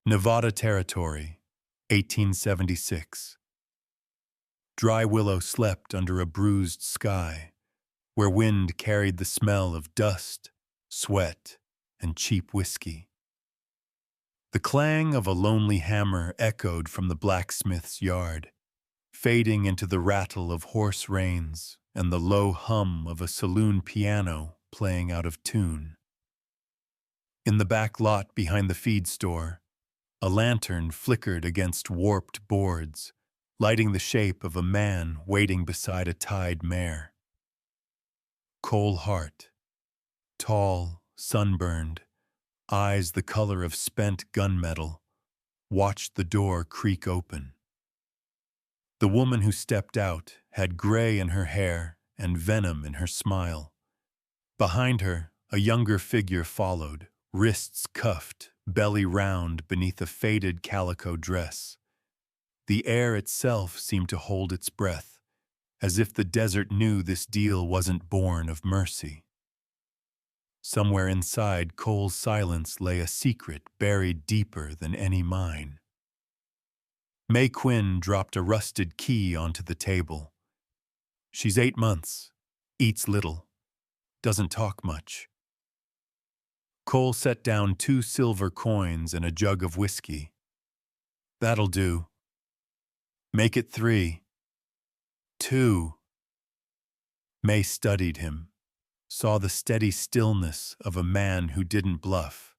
Nevada Territory, 1876. Dry Willow slept under a bruised sky, where wind carried the smell of dust, sweat, and cheap whiskey. The clang of a lonely hammer echoed from the blacksmith's yard, fading into the rattle of horse reins and the low hum of a saloon piano playing out of tune. In the back lot behind the feed store, a lantern flickered against warped boards, lighting the shape of a man waiting beside a tied mare. Cole Hart, tall, sunburned, eyes the color of spent gunmetal, watched the door creak open. The woman who stepped out had gray in her hair and venom in her smile. Behind her, a younger figure followed, wrists cuffed, belly round beneath a faded calico dress. The air itself seemed to hold its breath, as if the desert knew this deal wasn't born of mercy. Somewhere inside Cole's silence lay a secret buried deeper than any mine. May Quinn dropped a rusted key onto the table. She's 8 months, eats little, doesn't talk much. Cole set down 2 silver coins and a jug of whiskey. That'll do. Make it 3. 2. May studied him, saw the steady stillness of a man who didn't bluff,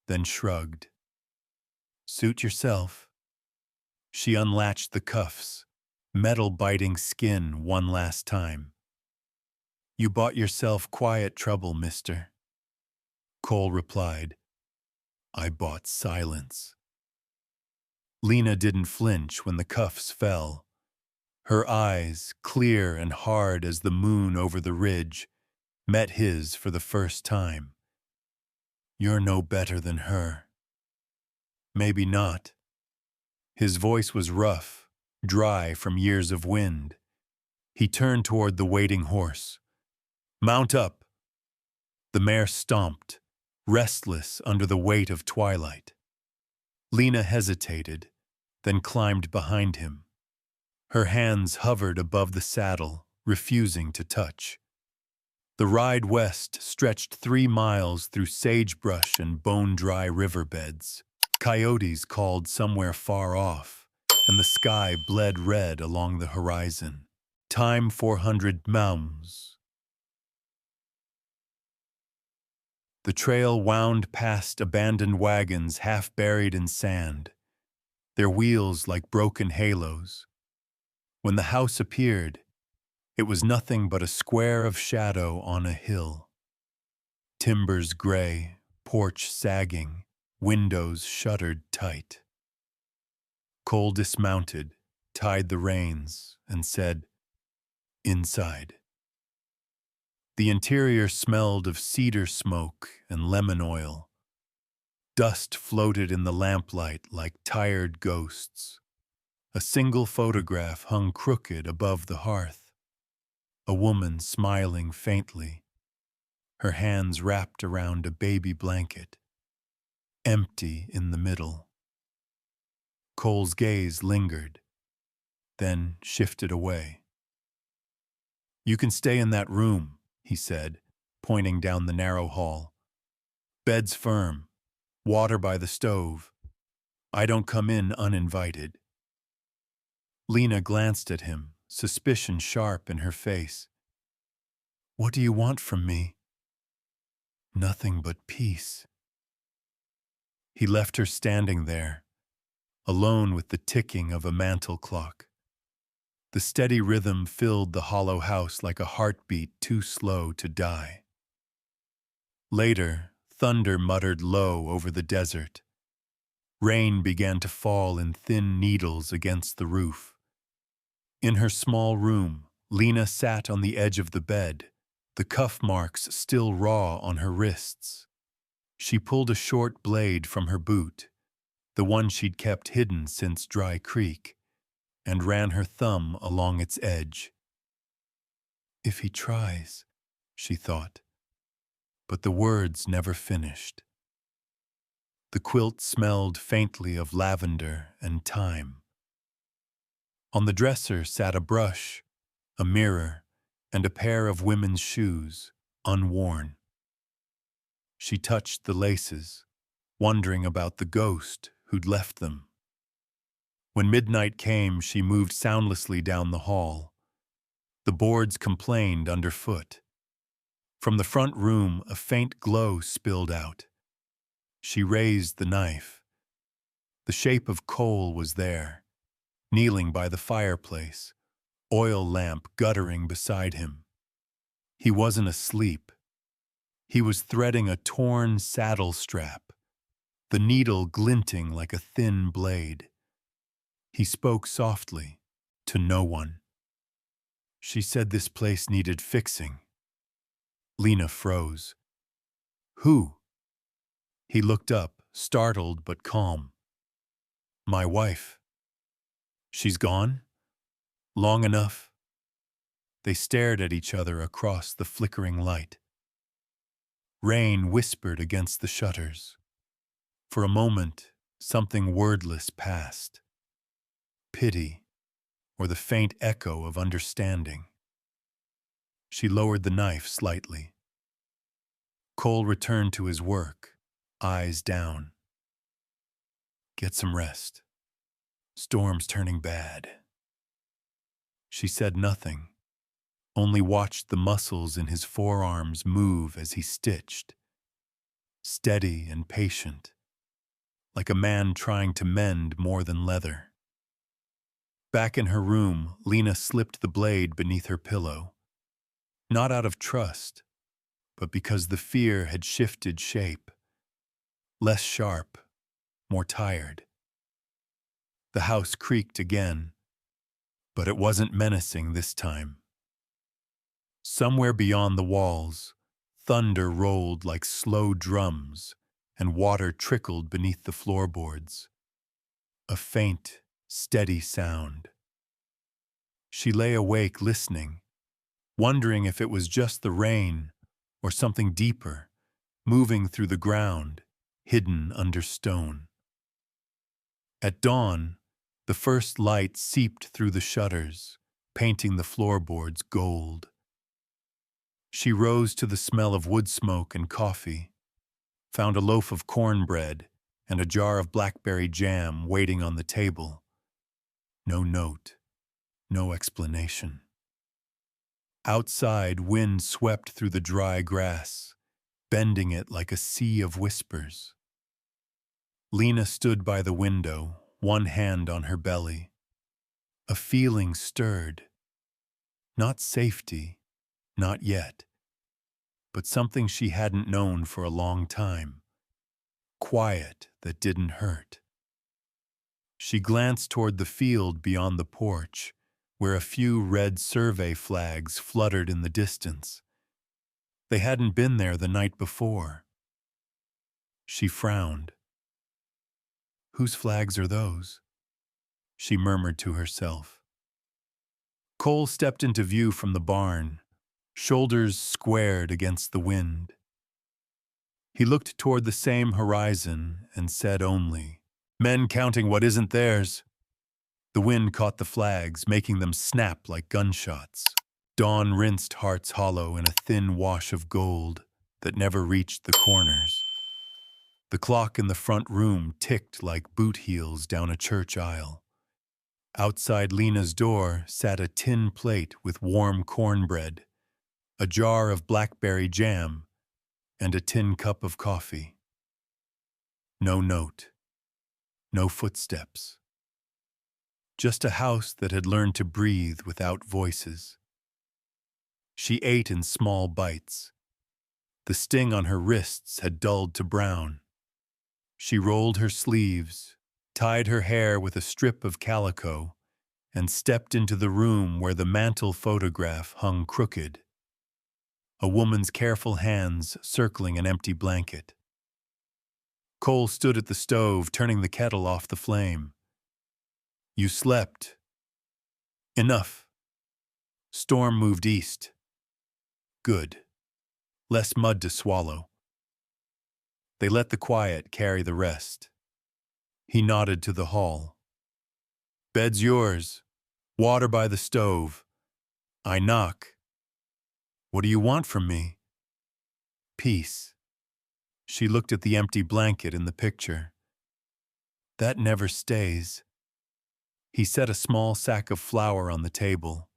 then shrugged. Suit yourself. She unlatched the cuffs, metal-biting skin one last time. You bought yourself quiet trouble, mister. Cole replied, I bought silence. Lena didn't flinch when the cuffs fell. Her eyes, clear and hard as the moon over the ridge, met his for the first time. You're no better than her. Maybe not. His voice was rough, dry from years of wind. He turned toward the waiting horse. Mount up. The mare stomped, restless under the weight of twilight. Lena hesitated, then climbed behind him. Her hands hovered above the saddle, refusing to touch. The ride west stretched 3 miles through sagebrush and bone-dry riverbeds. Coyotes called somewhere far off, and the sky bled red along the horizon. Time 400 mounds. The trail wound past abandoned wagons half buried in sand, their wheels like broken halos. When the house appeared, it was nothing but a square of shadow on a hill. Timbers gray, porch sagging, windows shuttered tight. Cole dismounted, tied the reins, and said, Inside. The interior smelled of cedar smoke and lemon oil. Dust floated in the lamplight like tired ghosts. A single photograph hung crooked above the hearth. A woman smiling faintly, her hands wrapped around a baby blanket, empty in the middle. Cole's gaze lingered, then shifted away. You can stay in that room, he said, pointing down the narrow hall. Bed's firm, water by the stove. I don't come in uninvited. Lena glanced at him, suspicion sharp in her face. What do you want from me? Nothing but peace. He left her standing there, alone with the ticking of a mantel clock. The steady rhythm filled the hollow house like a heartbeat too slow to die. Later, thunder muttered low over the desert. Rain began to fall in thin needles against the roof. In her small room, Lena sat on the edge of the bed, the cuff marks still raw on her wrists. She pulled a short blade from her boot, the one she'd kept hidden since Dry Creek, and ran her thumb along its edge. If he tries, she thought, but the words never finished. The quilt smelled faintly of lavender and thyme. On the dresser sat a brush, a mirror, and a pair of women's shoes, unworn. She touched the laces, wondering about the ghost who'd left them. When midnight came, she moved soundlessly down the hall. The boards complained underfoot. From the front room, a faint glow spilled out. She raised the knife. The shape of Cole was there, kneeling by the fireplace, oil lamp guttering beside him. He wasn't asleep. He was threading a torn saddle strap, the needle glinting like a thin blade. He spoke softly, to no one. She said this place needed fixing. Lena froze. Who? He looked up, startled but calm. My wife. She's gone? Long enough? They stared at each other across the flickering light. Rain whispered against the shutters. For a moment, something wordless passed. Pity, or the faint echo of understanding. She lowered the knife slightly. Cole returned to his work, eyes down. Get some rest. Storm's turning bad. She said nothing, only watched the muscles in his forearms move as he stitched. Steady and patient, like a man trying to mend more than leather. Back in her room, Lena slipped the blade beneath her pillow. Not out of trust, but because the fear had shifted shape. Less sharp, more tired. The house creaked again, but it wasn't menacing this time. Somewhere beyond the walls, thunder rolled like slow drums, and water trickled beneath the floorboards. A faint, steady sound. She lay awake listening, wondering if it was just the rain or something deeper, moving through the ground, hidden under stone. At dawn, the first light seeped through the shutters, painting the floorboards gold. She rose to the smell of wood smoke and coffee, found a loaf of cornbread and a jar of blackberry jam waiting on the table. No note, no explanation. Outside, wind swept through the dry grass, bending it like a sea of whispers. Lena stood by the window, one hand on her belly. A feeling stirred. Not safety, not yet, but something she hadn't known for a long time. Quiet that didn't hurt. She glanced toward the field beyond the porch, where a few red survey flags fluttered in the distance. They hadn't been there the night before. She frowned. Whose flags are those? She murmured to herself. Cole stepped into view from the barn, shoulders squared against the wind. He looked toward the same horizon and said only, "Men counting what isn't theirs." The wind caught the flags, making them snap like gunshots. Dawn rinsed Heart's Hollow in a thin wash of gold that never reached the corners. The clock in the front room ticked like boot heels down a church aisle. Outside Lena's door sat a tin plate with warm cornbread, a jar of blackberry jam, and a tin cup of coffee. No note, no footsteps. Just a house that had learned to breathe without voices. She ate in small bites. The sting on her wrists had dulled to brown. She rolled her sleeves, tied her hair with a strip of calico, and stepped into the room where the mantel photograph hung crooked. A woman's careful hands circling an empty blanket. Cole stood at the stove, turning the kettle off the flame. You slept. Enough. Storm moved east. Good. Less mud to swallow. They let the quiet carry the rest. He nodded to the hall. Bed's yours. Water by the stove. I knock. What do you want from me? Peace. She looked at the empty blanket in the picture. That never stays. He set a small sack of flour on the table.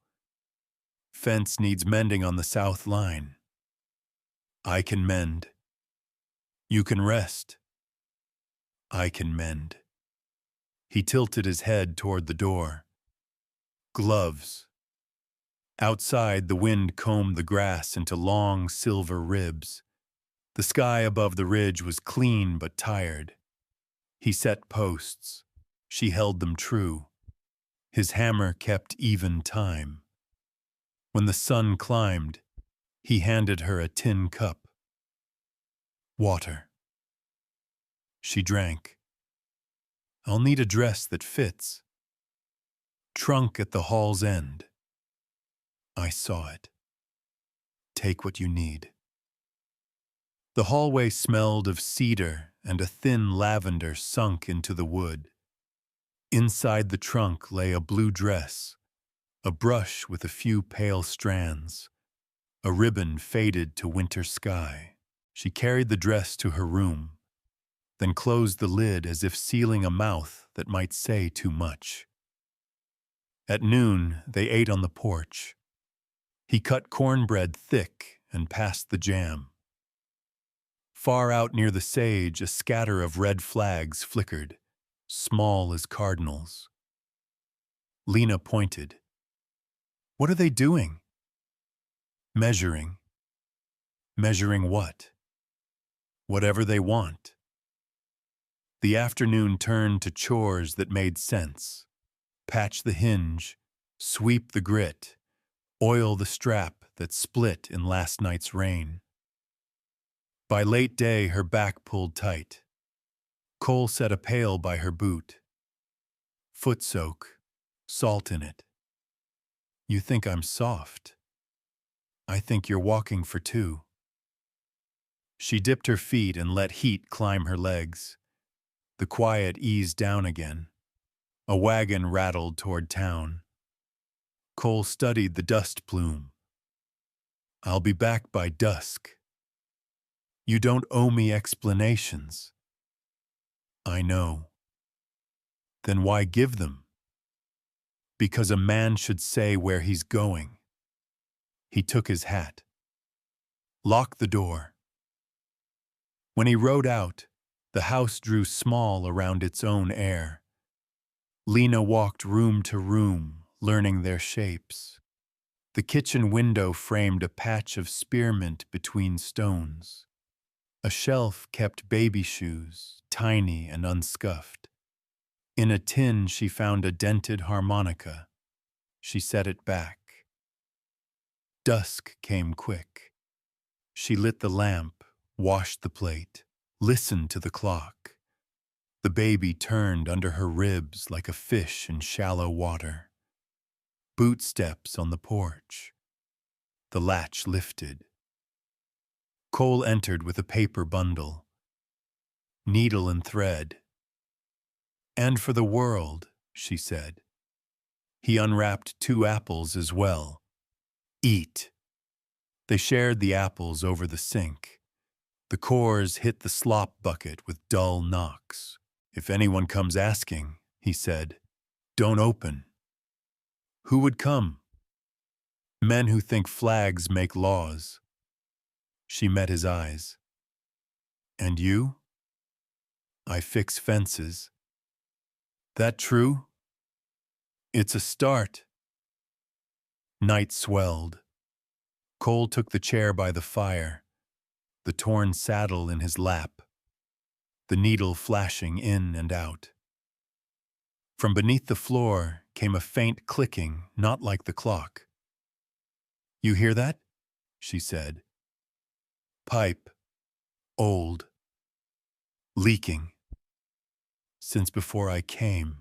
Fence needs mending on the south line. I can mend. You can rest. I can mend. He tilted his head toward the door. Gloves. Outside, the wind combed the grass into long silver ribs. The sky above the ridge was clean but tired. He set posts. She held them true. His hammer kept even time. When the sun climbed, he handed her a tin cup. Water. She drank. I'll need a dress that fits. Trunk at the hall's end. I saw it. Take what you need. The hallway smelled of cedar, and a thin lavender sunk into the wood. Inside the trunk lay a blue dress, a brush with a few pale strands, a ribbon faded to winter sky. She carried the dress to her room, then closed the lid as if sealing a mouth that might say too much. At noon, they ate on the porch. He cut cornbread thick and passed the jam. Far out near the sage, a scatter of red flags flickered, small as cardinals. Lena pointed. What are they doing? Measuring. Measuring what? Whatever they want. The afternoon turned to chores that made sense. Patch the hinge, sweep the grit, oil the strap that split in last night's rain. By late day, her back pulled tight. Cole set a pail by her boot. Foot soak, salt in it. You think I'm soft. I think you're walking for two. She dipped her feet and let heat climb her legs. The quiet eased down again. A wagon rattled toward town. Cole studied the dust plume. I'll be back by dusk. You don't owe me explanations. I know. Then why give them? Because a man should say where he's going. He took his hat. Lock the door. When he rode out, the house drew small around its own air. Lena walked room to room, learning their shapes. The kitchen window framed a patch of spearmint between stones. A shelf kept baby shoes, tiny and unscuffed. In a tin she found a dented harmonica. She set it back. Dusk came quick. She lit the lamp, washed the plate, listened to the clock. The baby turned under her ribs like a fish in shallow water. Boot steps on the porch. The latch lifted. Cole entered with a paper bundle. Needle and thread. And for the world, she said. He unwrapped 2 apples as well. Eat. They shared the apples over the sink. The cores hit the slop bucket with dull knocks. If anyone comes asking, he said, don't open. Who would come? Men who think flags make laws. She met his eyes. And you? I fix fences. That true? It's a start. Night swelled. Cole took the chair by the fire, the torn saddle in his lap, the needle flashing in and out. From beneath the floor came a faint clicking, not like the clock. You hear that? She said. Pipe. Old. Leaking. Since before I came.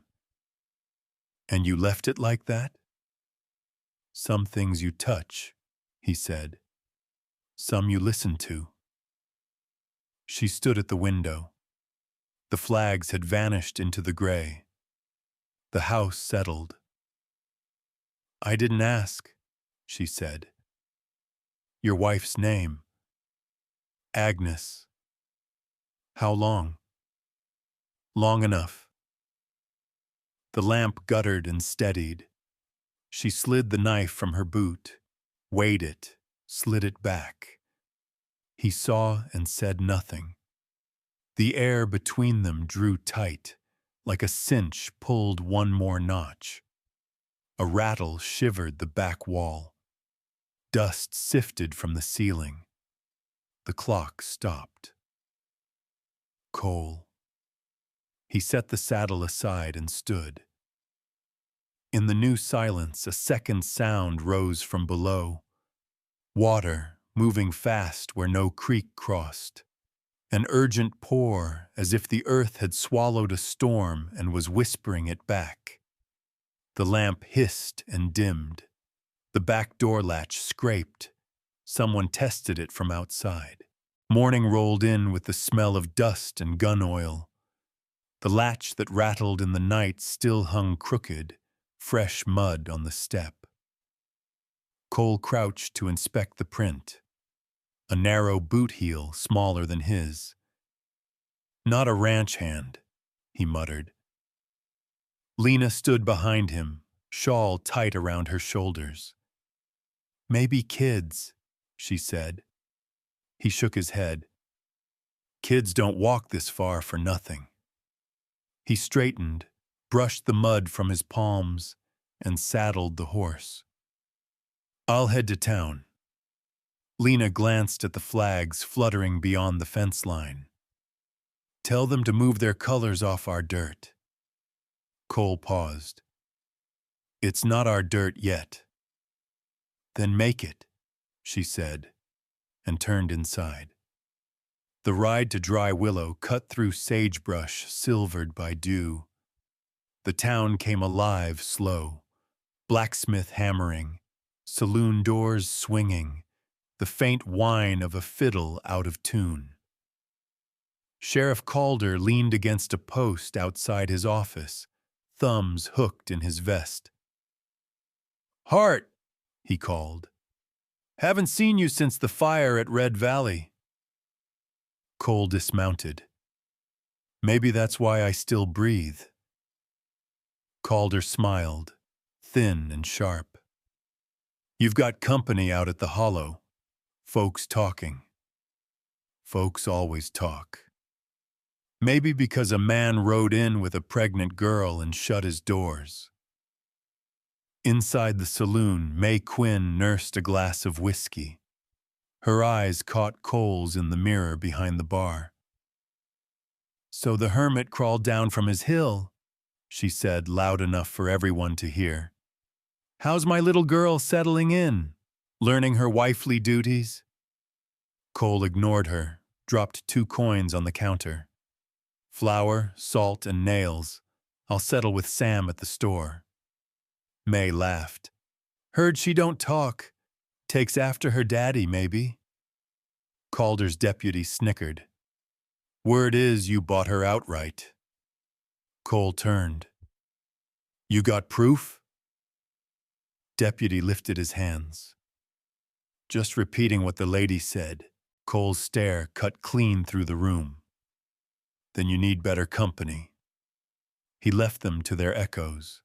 And you left it like that? Some things you touch, he said. Some you listen to. She stood at the window. The flags had vanished into the gray. The house settled. "I didn't ask," she said. "Your wife's name." "Agnes." "How long?" "Long enough." The lamp guttered and steadied. She slid the knife from her boot, weighed it, slid it back. He saw and said nothing. The air between them drew tight, like a cinch pulled one more notch. A rattle shivered the back wall. Dust sifted from the ceiling. The clock stopped. Coal. He set the saddle aside and stood. In the new silence, a second sound rose from below. Water, moving fast where no creek crossed. An urgent pour, as if the earth had swallowed a storm and was whispering it back. The lamp hissed and dimmed. The back door latch scraped. Someone tested it from outside. Morning rolled in with the smell of dust and gun oil. The latch that rattled in the night still hung crooked, fresh mud on the step. Cole crouched to inspect the print. A narrow boot heel smaller than his. "Not a ranch hand," he muttered. Lena stood behind him, shawl tight around her shoulders. "Maybe kids," she said. He shook his head. "Kids don't walk this far for nothing." He straightened, brushed the mud from his palms, and saddled the horse. "I'll head to town." Lena glanced at the flags fluttering beyond the fence line. "Tell them to move their colors off our dirt." Cole paused. "It's not our dirt yet." "Then make it," she said, and turned inside. The ride to Dry Willow cut through sagebrush silvered by dew. The town came alive slow, blacksmith hammering, saloon doors swinging, the faint whine of a fiddle out of tune. Sheriff Calder leaned against a post outside his office, thumbs hooked in his vest. "Hart," he called. "Haven't seen you since the fire at Red Valley." Cole dismounted. "Maybe that's why I still breathe." Calder smiled, thin and sharp. "You've got company out at the Hollow. Folks talking." Folks always talk. Maybe because a man rode in with a pregnant girl and shut his doors. Inside the saloon, May Quinn nursed a glass of whiskey. Her eyes caught Cole's in the mirror behind the bar. "So the hermit crawled down from his hill," she said loud enough for everyone to hear. "How's my little girl settling in? Learning her wifely duties?" Cole ignored her, dropped 2 coins on the counter. "Flour, salt, and nails. I'll settle with Sam at the store." May laughed. "Heard she don't talk. Takes after her daddy, maybe." Calder's deputy snickered. "Word is you bought her outright." Cole turned. "You got proof?" Deputy lifted his hands. "Just repeating what the lady said." Cole's stare cut clean through the room. "Then you need better company." He left them to their echoes.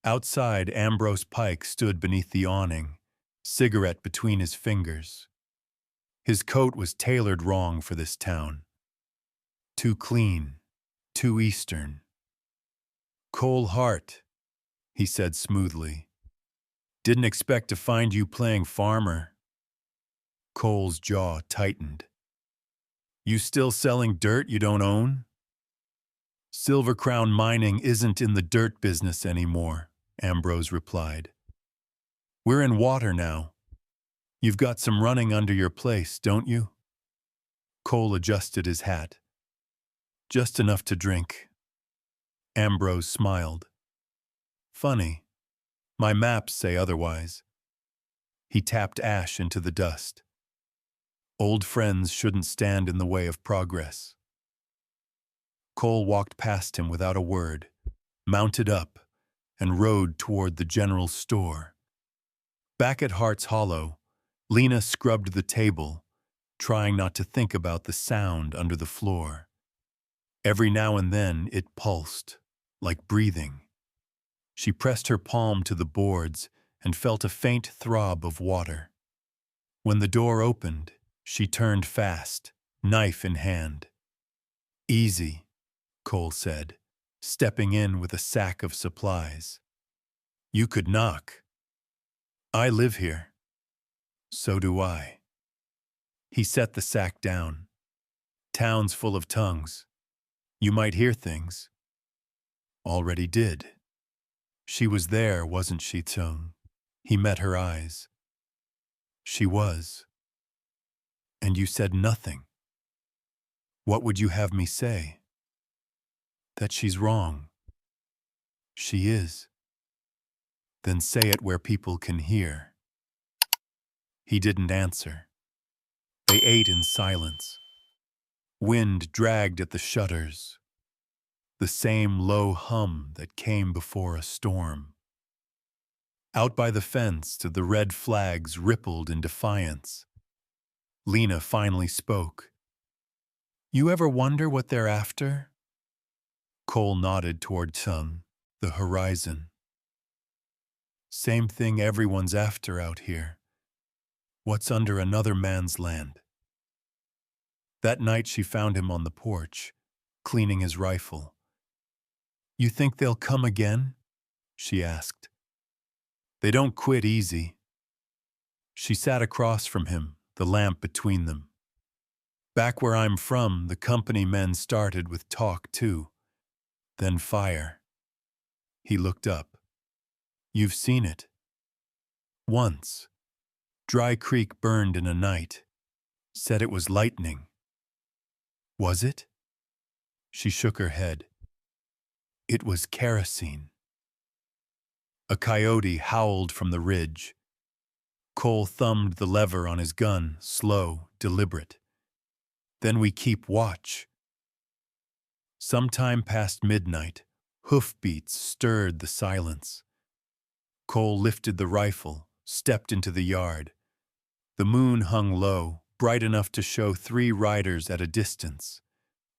Outside, Ambrose Pike stood beneath the awning, cigarette between his fingers. His coat was tailored wrong for this town. Too clean, too Eastern. "Cole Hart," he said smoothly. "Didn't expect to find you playing farmer." Cole's jaw tightened. "You still selling dirt you don't own?" "Silver Crown Mining isn't in the dirt business anymore," Ambrose replied. "We're in water now. You've got some running under your place, don't you?" Cole adjusted his hat. "Just enough to drink." Ambrose smiled. "Funny. My maps say otherwise." He tapped ash into the dust. Old friends shouldn't stand in the way of progress. Cole walked past him without a word, mounted up, and rode toward the general store. Back at Hart's Hollow, Lena scrubbed the table, trying not to think about the sound under the floor. Every now and then it pulsed, like breathing. She pressed her palm to the boards and felt a faint throb of water. When the door opened, she turned fast, knife in hand. "Easy," Cole said, stepping in with a sack of supplies. "You could knock." "I live here." "So do I." He set the sack down. "Town's full of tongues. You might hear things." "Already did." "She was there, wasn't she, Tung?" He met her eyes. "She was." "And you said nothing." "What would you have me say?" "That she's wrong." "She is." "Then say it where people can hear." He didn't answer. They ate in silence. Wind dragged at the shutters, the same low hum that came before a storm. Out by the fence, the red flags rippled in defiance. Lena finally spoke. "You ever wonder what they're after?" Cole nodded toward Tung, the horizon. "Same thing everyone's after out here. What's under another man's land?" That night she found him on the porch, cleaning his rifle. "You think they'll come again?" she asked. "They don't quit easy." She sat across from him, the lamp between them. "Back where I'm from, the company men started with talk too. Then fire." He looked up. "You've seen it." "Once. Dry Creek burned in a night. Said it was lightning." "Was it?" She shook her head. "It was kerosene." A coyote howled from the ridge. Cole thumbed the lever on his gun, slow, deliberate. "Then we keep watch." Sometime past midnight, hoofbeats stirred the silence. Cole lifted the rifle, stepped into the yard. The moon hung low, bright enough to show 3 riders at a distance.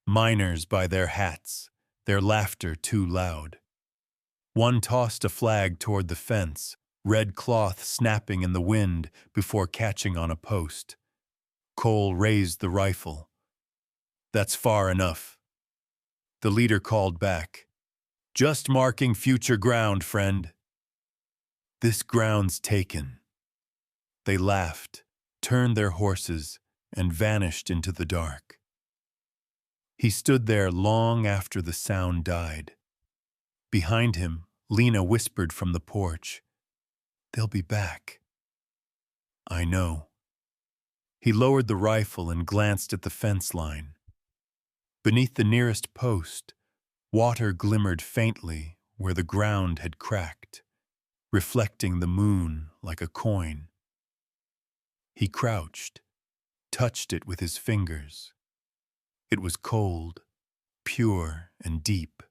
Miners by their hats, their laughter too loud. One tossed a flag toward the fence, red cloth snapping in the wind before catching on a post. Cole raised the rifle. "That's far enough." The leader called back. "Just marking future ground, friend." "This ground's taken." They laughed, turned their horses, and vanished into the dark. He stood there long after the sound died. Behind him, Lena whispered from the porch, "They'll be back." "I know." He lowered the rifle and glanced at the fence line. Beneath the nearest post, water glimmered faintly where the ground had cracked, reflecting the moon like a coin. He crouched, touched it with his fingers. It was cold, pure, and deep.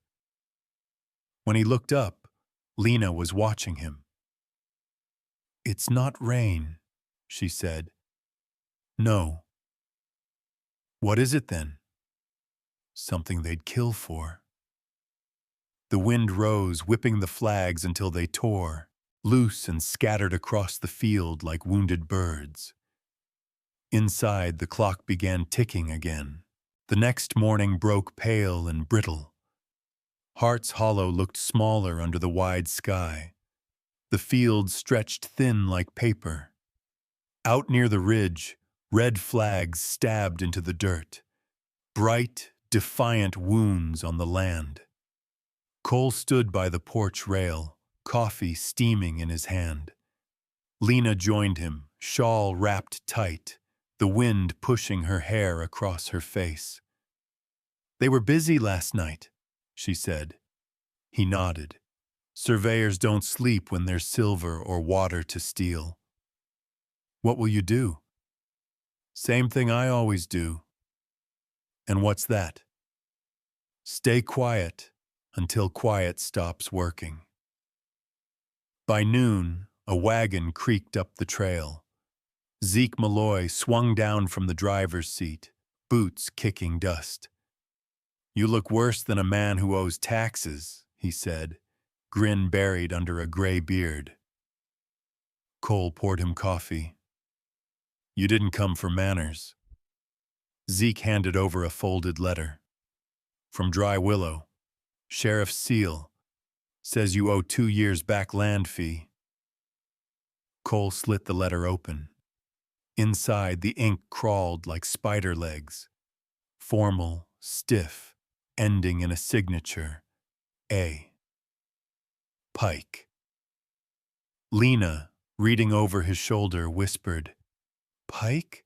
When he looked up, Lena was watching him. "It's not rain," she said. "No." "What is it then?" "Something they'd kill for." The wind rose, whipping the flags until they tore, loose and scattered across the field like wounded birds. Inside, the clock began ticking again. The next morning broke pale and brittle. Hart's Hollow looked smaller under the wide sky. The fields stretched thin like paper. Out near the ridge, red flags stabbed into the dirt. Bright, defiant wounds on the land. Cole stood by the porch rail, coffee steaming in his hand. Lena joined him, shawl wrapped tight, the wind pushing her hair across her face. "They were busy last night," she said. He nodded. "Surveyors don't sleep when there's silver or water to steal." "What will you do?" Same thing I always do. And what's that? Stay quiet until quiet stops working. By noon, a wagon creaked up the trail. Zeke Malloy swung down from the driver's seat, boots kicking dust. You look worse than a man who owes taxes, he said, grin buried under a gray beard. Cole poured him coffee. You didn't come for manners. Zeke handed over a folded letter. From Dry Willow, Sheriff's seal, says you owe 2 years back land fee. Cole slit the letter open. Inside, the ink crawled like spider legs. Formal, stiff, ending in a signature. A. Pike. Lena, reading over his shoulder, whispered, Pike?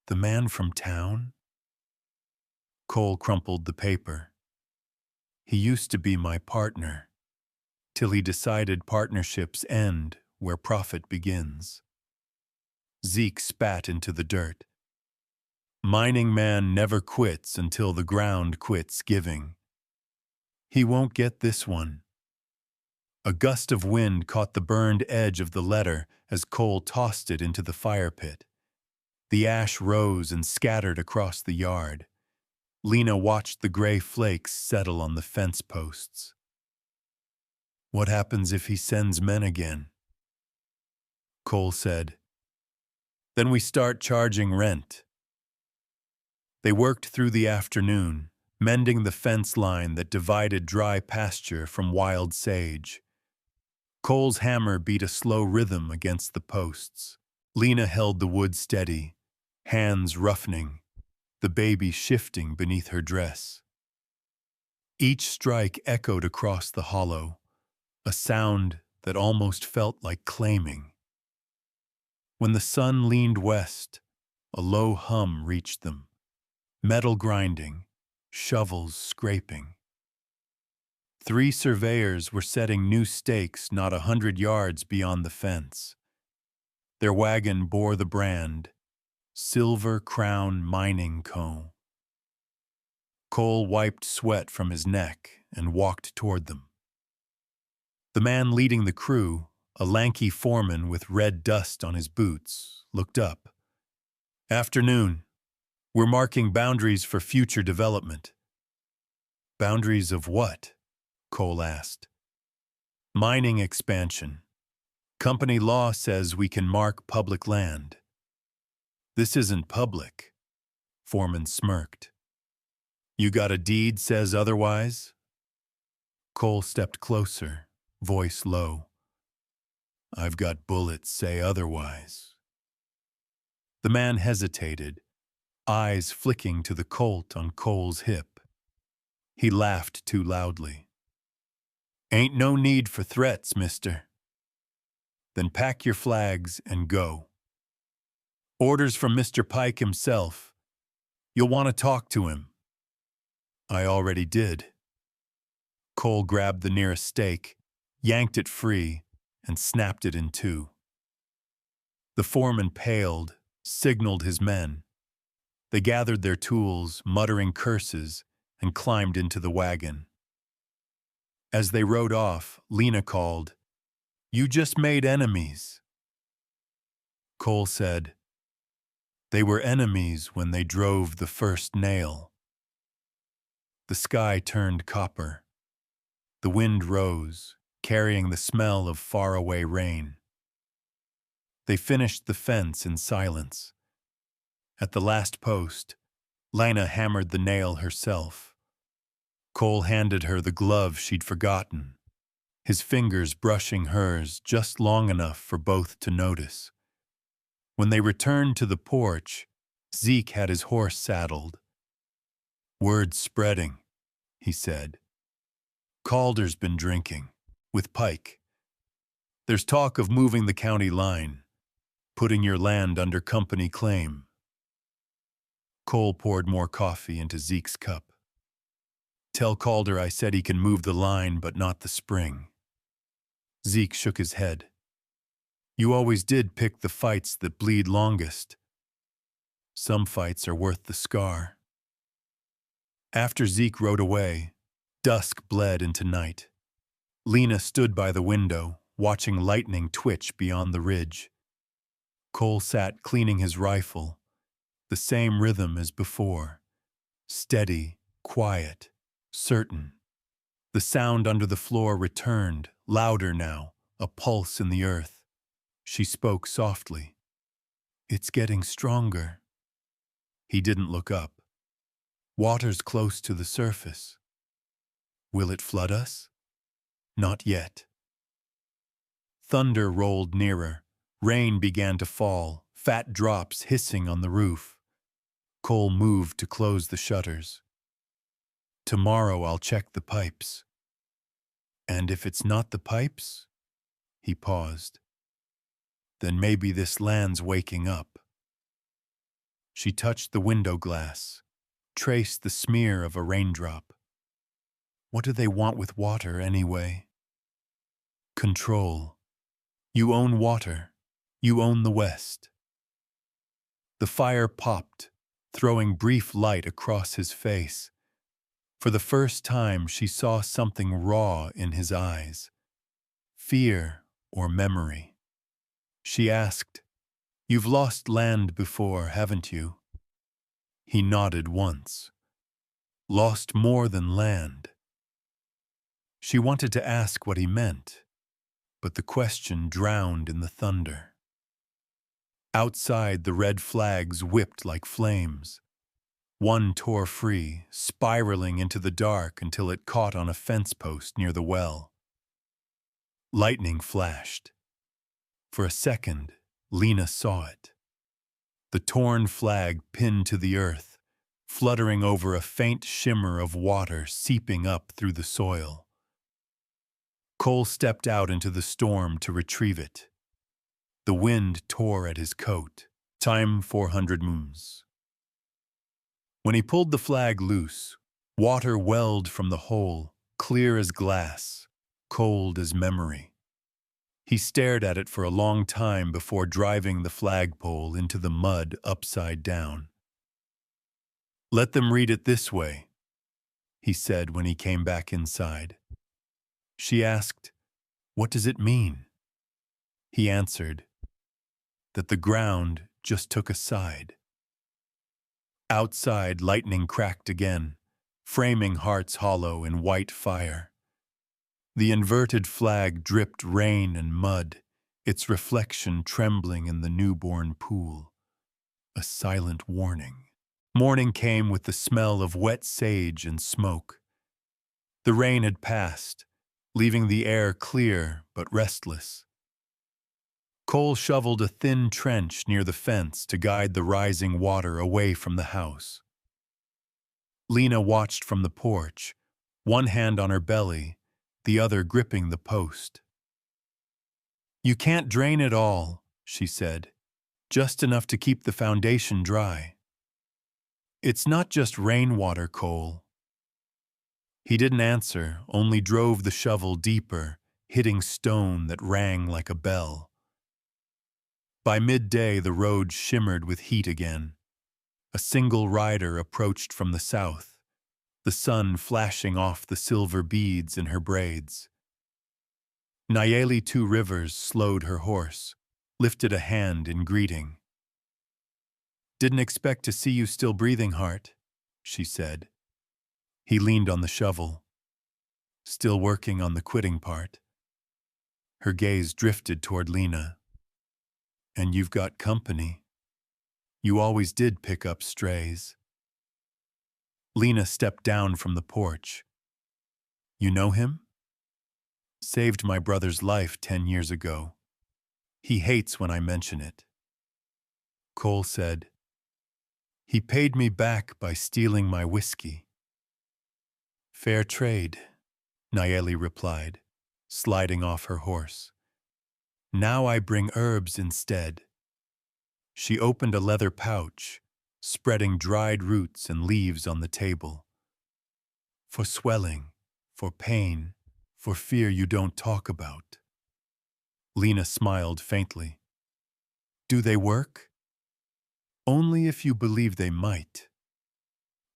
The man from town? Cole crumpled the paper. He used to be my partner, till he decided partnerships end where profit begins. Zeke spat into the dirt. Mining man never quits until the ground quits giving. He won't get this one. A gust of wind caught the burned edge of the letter as Cole tossed it into the fire pit. The ash rose and scattered across the yard. Lena watched the gray flakes settle on the fence posts. What happens if he sends men again? Cole said. Then we start charging rent. They worked through the afternoon, mending the fence line that divided dry pasture from wild sage. Cole's hammer beat a slow rhythm against the posts. Lena held the wood steady, hands roughening, the baby shifting beneath her dress. Each strike echoed across the hollow, a sound that almost felt like claiming. When the sun leaned west, a low hum reached them, metal grinding, shovels scraping. 3 surveyors were setting new stakes not 100 yards beyond the fence. Their wagon bore the brand, Silver Crown Mining Co. Cole wiped sweat from his neck and walked toward them. The man leading the crew, a lanky foreman with red dust on his boots, looked up. Afternoon. We're marking boundaries for future development. Boundaries of what? Cole asked. Mining expansion. Company law says we can mark public land. This isn't public, Foreman smirked. You got a deed says otherwise? Cole stepped closer, voice low. I've got bullets say otherwise. The man hesitated, eyes flicking to the Colt on Cole's hip. He laughed too loudly. Ain't no need for threats, mister. Then pack your flags and go. Orders from Mr. Pike himself. You'll want to talk to him. I already did. Cole grabbed the nearest stake, yanked it free, and snapped it in 2. The foreman paled, signaled his men. They gathered their tools, muttering curses, and climbed into the wagon. As they rode off, Lena called, You just made enemies. Cole said, They were enemies when they drove the first nail. The sky turned copper. The wind rose, carrying the smell of faraway rain. They finished the fence in silence. At the last post, Lena hammered the nail herself. Cole handed her the glove she'd forgotten, his fingers brushing hers just long enough for both to notice. When they returned to the porch, Zeke had his horse saddled. Word's spreading, he said. Calder's been drinking, with Pike. There's talk of moving the county line, putting your land under company claim. Cole poured more coffee into Zeke's cup. Tell Calder I said he can move the line but not the spring. Zeke shook his head. You always did pick the fights that bleed longest. Some fights are worth the scar. After Zeke rode away, dusk bled into night. Lena stood by the window, watching lightning twitch beyond the ridge. Cole sat cleaning his rifle, the same rhythm as before. Steady, quiet, certain. The sound under the floor returned, louder now, a pulse in the earth. She spoke softly. "It's getting stronger." He didn't look up. "Water's close to the surface. Will it flood us?" "Not yet." Thunder rolled nearer. Rain began to fall, fat drops hissing on the roof. Cole moved to close the shutters. "Tomorrow I'll check the pipes." "And if it's not the pipes?" He paused. "Then maybe this land's waking up." She touched the window glass, traced the smear of a raindrop. What do they want with water anyway? Control. You own water. You own the West. The fire popped, throwing brief light across his face. For the first time, she saw something raw in his eyes. Fear or memory. She asked, "You've lost land before, haven't you?" He nodded once. "Lost more than land." She wanted to ask what he meant, but the question drowned in the thunder. Outside, the red flags whipped like flames. One tore free, spiraling into the dark until it caught on a fence post near the well. Lightning flashed. For a second, Lena saw it. The torn flag pinned to the earth, fluttering over a faint shimmer of water seeping up through the soil. Cole stepped out into the storm to retrieve it. The wind tore at his coat. Time 400 moons. When he pulled the flag loose, water welled from the hole, clear as glass, cold as memory. He stared at it for a long time before driving the flagpole into the mud upside down. "Let them read it this way," he said when he came back inside. She asked, "What does it mean?" He answered, "That the ground just took a side." Outside, lightning cracked again, framing Heart's Hollow in white fire. The inverted flag dripped rain and mud, its reflection trembling in the newborn pool. A silent warning. Morning came with the smell of wet sage and smoke. The rain had passed, leaving the air clear but restless. Cole shoveled a thin trench near the fence to guide the rising water away from the house. Lena watched from the porch, one hand on her belly, the other gripping the post. "You can't drain it all," she said, "just enough to keep the foundation dry." "It's not just rainwater, Cole." He didn't answer, only drove the shovel deeper, hitting stone that rang like a bell. By midday, the road shimmered with heat again. A single rider approached from the south, the sun flashing off the silver beads in her braids. Nayeli Two Rivers slowed her horse, lifted a hand in greeting. "Didn't expect to see you still breathing, Heart," she said. He leaned on the shovel, still working on the quitting part. Her gaze drifted toward Lena. "And you've got company. You always did pick up strays." Lena stepped down from the porch. "You know him?" "Saved my brother's life 10 years ago. He hates when I mention it." Cole said, "He paid me back by stealing my whiskey." "Fair trade," Nayeli replied, sliding off her horse. "Now I bring herbs instead." She opened a leather pouch, spreading dried roots and leaves on the table. "For swelling, for pain, for fear you don't talk about." Lena smiled faintly. "Do they work?" Only if you believe they might.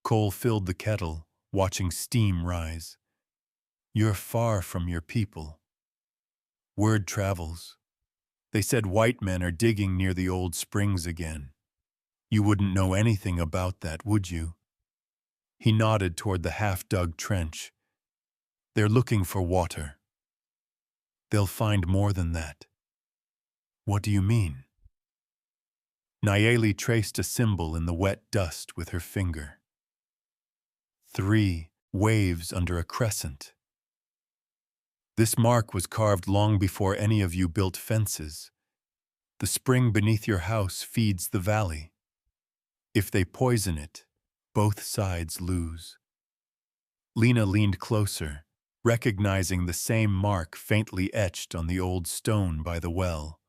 Cole filled the kettle, watching steam rise. You're far from your people. Word travels. They said white men are digging near the old springs again. You wouldn't know anything about that, would you? He nodded toward the half-dug trench. They're looking for water. They'll find more than that. What do you mean? Nayeli traced a symbol in the wet dust with her finger. 3 waves under a crescent. This mark was carved long before any of you built fences. The spring beneath your house feeds the valley. If they poison it, both sides lose. Lena leaned closer, recognizing the same mark faintly etched on the old stone by the well.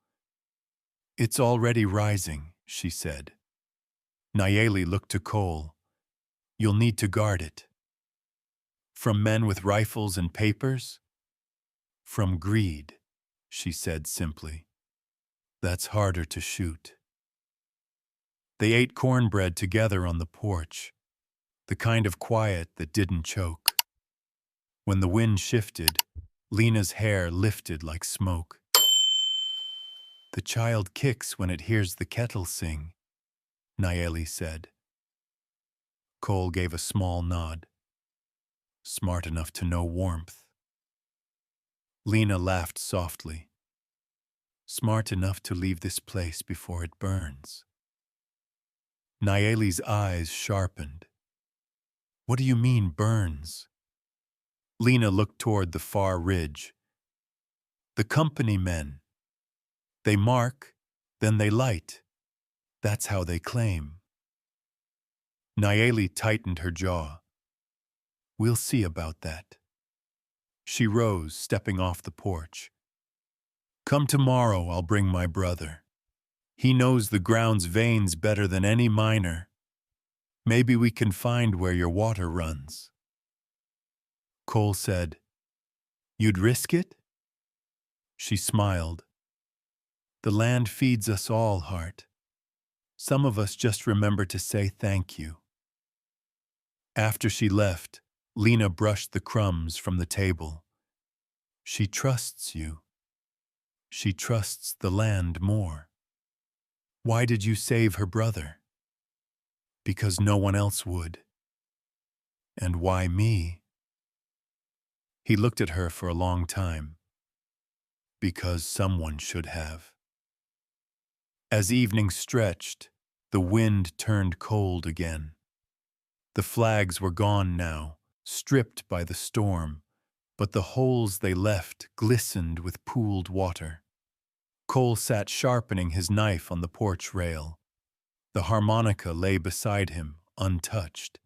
It's already rising, she said. Nayeli looked to Cole. You'll need to guard it. From men with rifles and papers? From greed, she said simply. That's harder to shoot. They ate cornbread together on the porch, the kind of quiet that didn't choke. When the wind shifted, Lena's hair lifted like smoke. The child kicks when it hears the kettle sing, Nayeli said. Cole gave a small nod. Smart enough to know warmth. Lena laughed softly. Smart enough to leave this place before it burns. Nayeli's eyes sharpened. What do you mean, burns? Lena looked toward the far ridge. The company men. They mark, then they light. That's how they claim. Nayeli tightened her jaw. We'll see about that. She rose, stepping off the porch. Come tomorrow, I'll bring my brother. He knows the ground's veins better than any miner. Maybe we can find where your water runs. Cole said, You'd risk it? She smiled. The land feeds us all, Hart. Some of us just remember to say thank you. After she left, Lena brushed the crumbs from the table. She trusts you. She trusts the land more. Why did you save her brother? Because no one else would. And why me? He looked at her for a long time. Because someone should have. As evening stretched, the wind turned cold again. The flags were gone now, stripped by the storm, but the holes they left glistened with pooled water. Cole sat sharpening his knife on the porch rail. The harmonica lay beside him, untouched.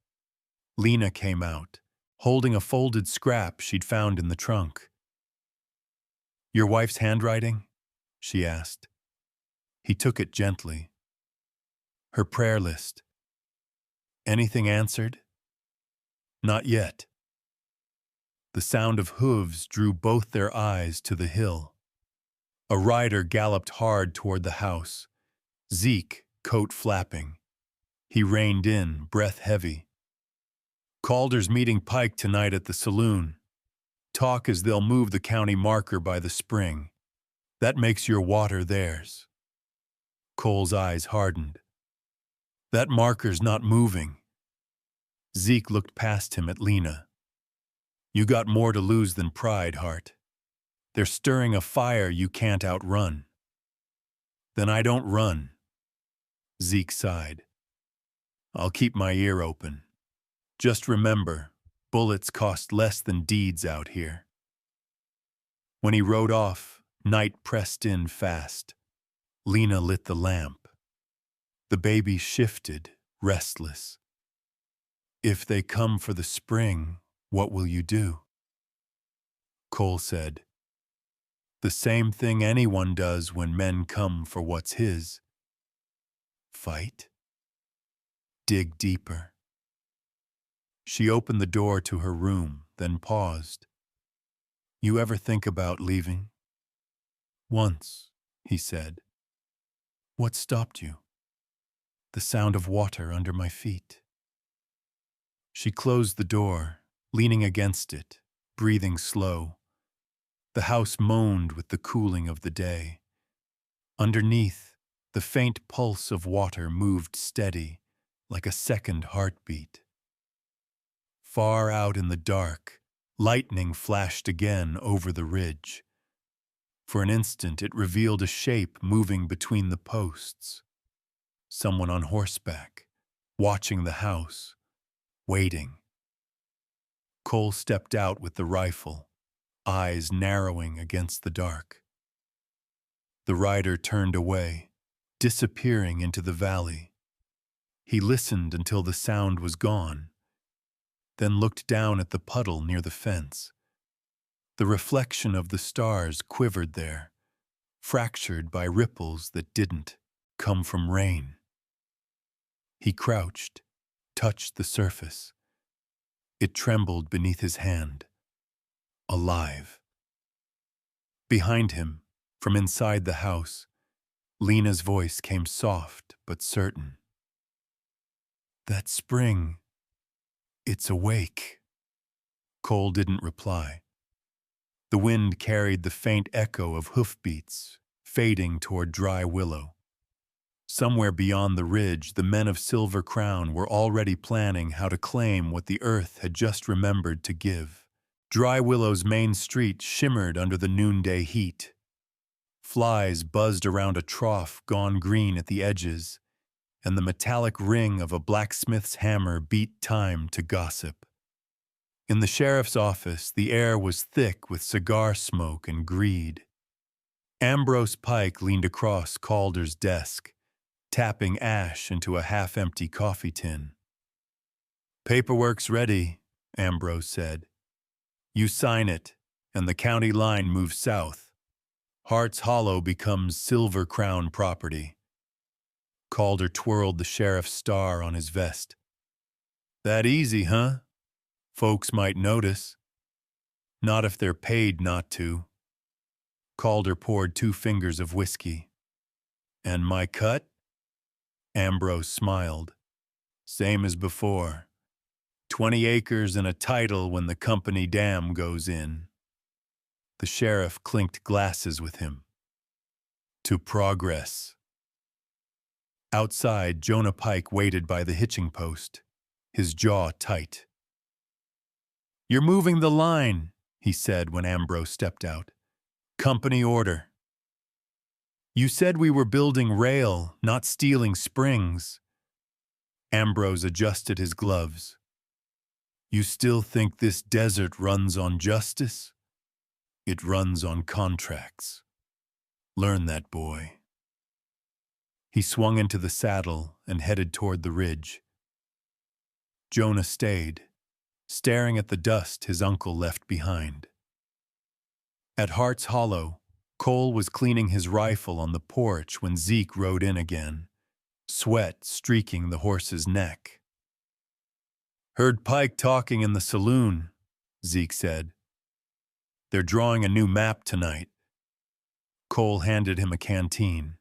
Lena came out, holding a folded scrap she'd found in the trunk. Your wife's handwriting? She asked. He took it gently. Her prayer list. Anything answered? Not yet. The sound of hooves drew both their eyes to the hill. A rider galloped hard toward the house. Zeke, coat flapping. He reined in, breath heavy. Calder's meeting Pike tonight at the saloon. Talk as they'll move the county marker by the spring. That makes your water theirs. Cole's eyes hardened. That marker's not moving. Zeke looked past him at Lena. You got more to lose than pride, Hart. They're stirring a fire you can't outrun. Then I don't run. Zeke sighed. I'll keep my ear open. Just remember, bullets cost less than deeds out here. When he rode off, night pressed in fast. Lena lit the lamp. The baby shifted, restless. If they come for the spring, what will you do? Cole said, the same thing anyone does when men come for what's his. Fight? Dig deeper. She opened the door to her room, then paused. You ever think about leaving? Once, he said. What stopped you? the sound of water under my feet. She closed the door, leaning against it, breathing slow. The house moaned with the cooling of the day. Underneath, the faint pulse of water moved steady, like a second heartbeat. Far out in the dark, lightning flashed again over the ridge. For an instant it revealed a shape moving between the posts. Someone on horseback, watching the house, waiting. Cole stepped out with the rifle, eyes narrowing against the dark. The rider turned away, disappearing into the valley. He listened until the sound was gone, then looked down at the puddle near the fence. The reflection of the stars quivered there, fractured by ripples that didn't come from rain. He crouched, touched the surface. It trembled beneath his hand. Alive. Behind him, from inside the house, Lena's voice came soft but certain. "That spring, it's awake." Cole didn't reply. The wind carried the faint echo of hoofbeats, fading toward dry willow. Somewhere beyond the ridge, the men of Silver Crown were already planning how to claim what the earth had just remembered to give. Dry Willow's main street shimmered under the noonday heat. Flies buzzed around a trough gone green at the edges, and the metallic ring of a blacksmith's hammer beat time to gossip. In the sheriff's office, the air was thick with cigar smoke and greed. Ambrose Pike leaned across Calder's desk, tapping ash into a half-empty coffee tin. "Paperwork's ready," Ambrose said. "You sign it, and the county line moves south. Hart's Hollow becomes Silver Crown property." Calder twirled the sheriff's star on his vest. "That easy, huh? Folks might notice. Not if they're paid not to." Calder poured 2 fingers of whiskey. "And my cut?" Ambrose smiled. "Same as before. 20 acres and a title when the company dam goes in." The sheriff clinked glasses with him. "To progress." Outside, Jonah Pike waited by the hitching post, his jaw tight. "You're moving the line," he said when Ambrose stepped out. "Company order." "You said we were building rail, not stealing springs." Ambrose adjusted his gloves. "You still think this desert runs on justice? It runs on contracts. Learn that, boy." He swung into the saddle and headed toward the ridge. Jonah stayed, staring at the dust his uncle left behind. At Hart's Hollow, Cole was cleaning his rifle on the porch when Zeke rode in again, sweat streaking the horse's neck. "Heard Pike talking in the saloon," Zeke said. "They're drawing a new map tonight." Cole handed him a canteen.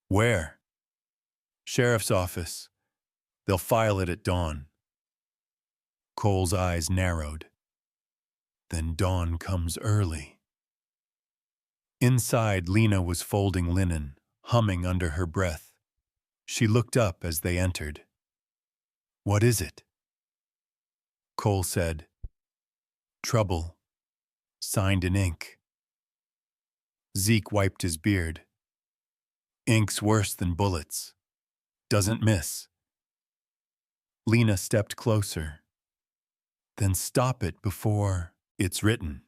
"Where?" "Sheriff's office. They'll file it at dawn." Cole's eyes narrowed. Then dawn comes early. Inside, Lena was folding linen, humming under her breath. She looked up as they entered. "What is it?" Cole said, "Trouble. Signed in ink." Zeke wiped his beard. "Ink's worse than bullets. Doesn't miss." Lena stepped closer. "Then stop it before it's written."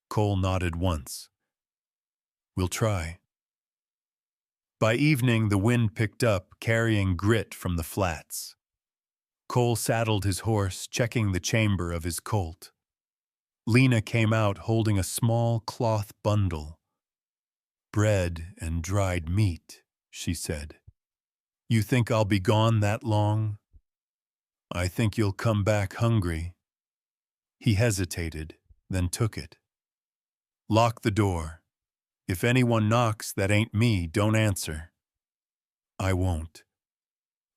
Cole nodded once. "We'll try." By evening, the wind picked up, carrying grit from the flats. Cole saddled his horse, checking the chamber of his Colt. Lena came out holding a small cloth bundle. "Bread and dried meat," she said. "You think I'll be gone that long?" "I think you'll come back hungry." He hesitated, then took it. "Lock the door. If anyone knocks that ain't me, don't answer." I won't.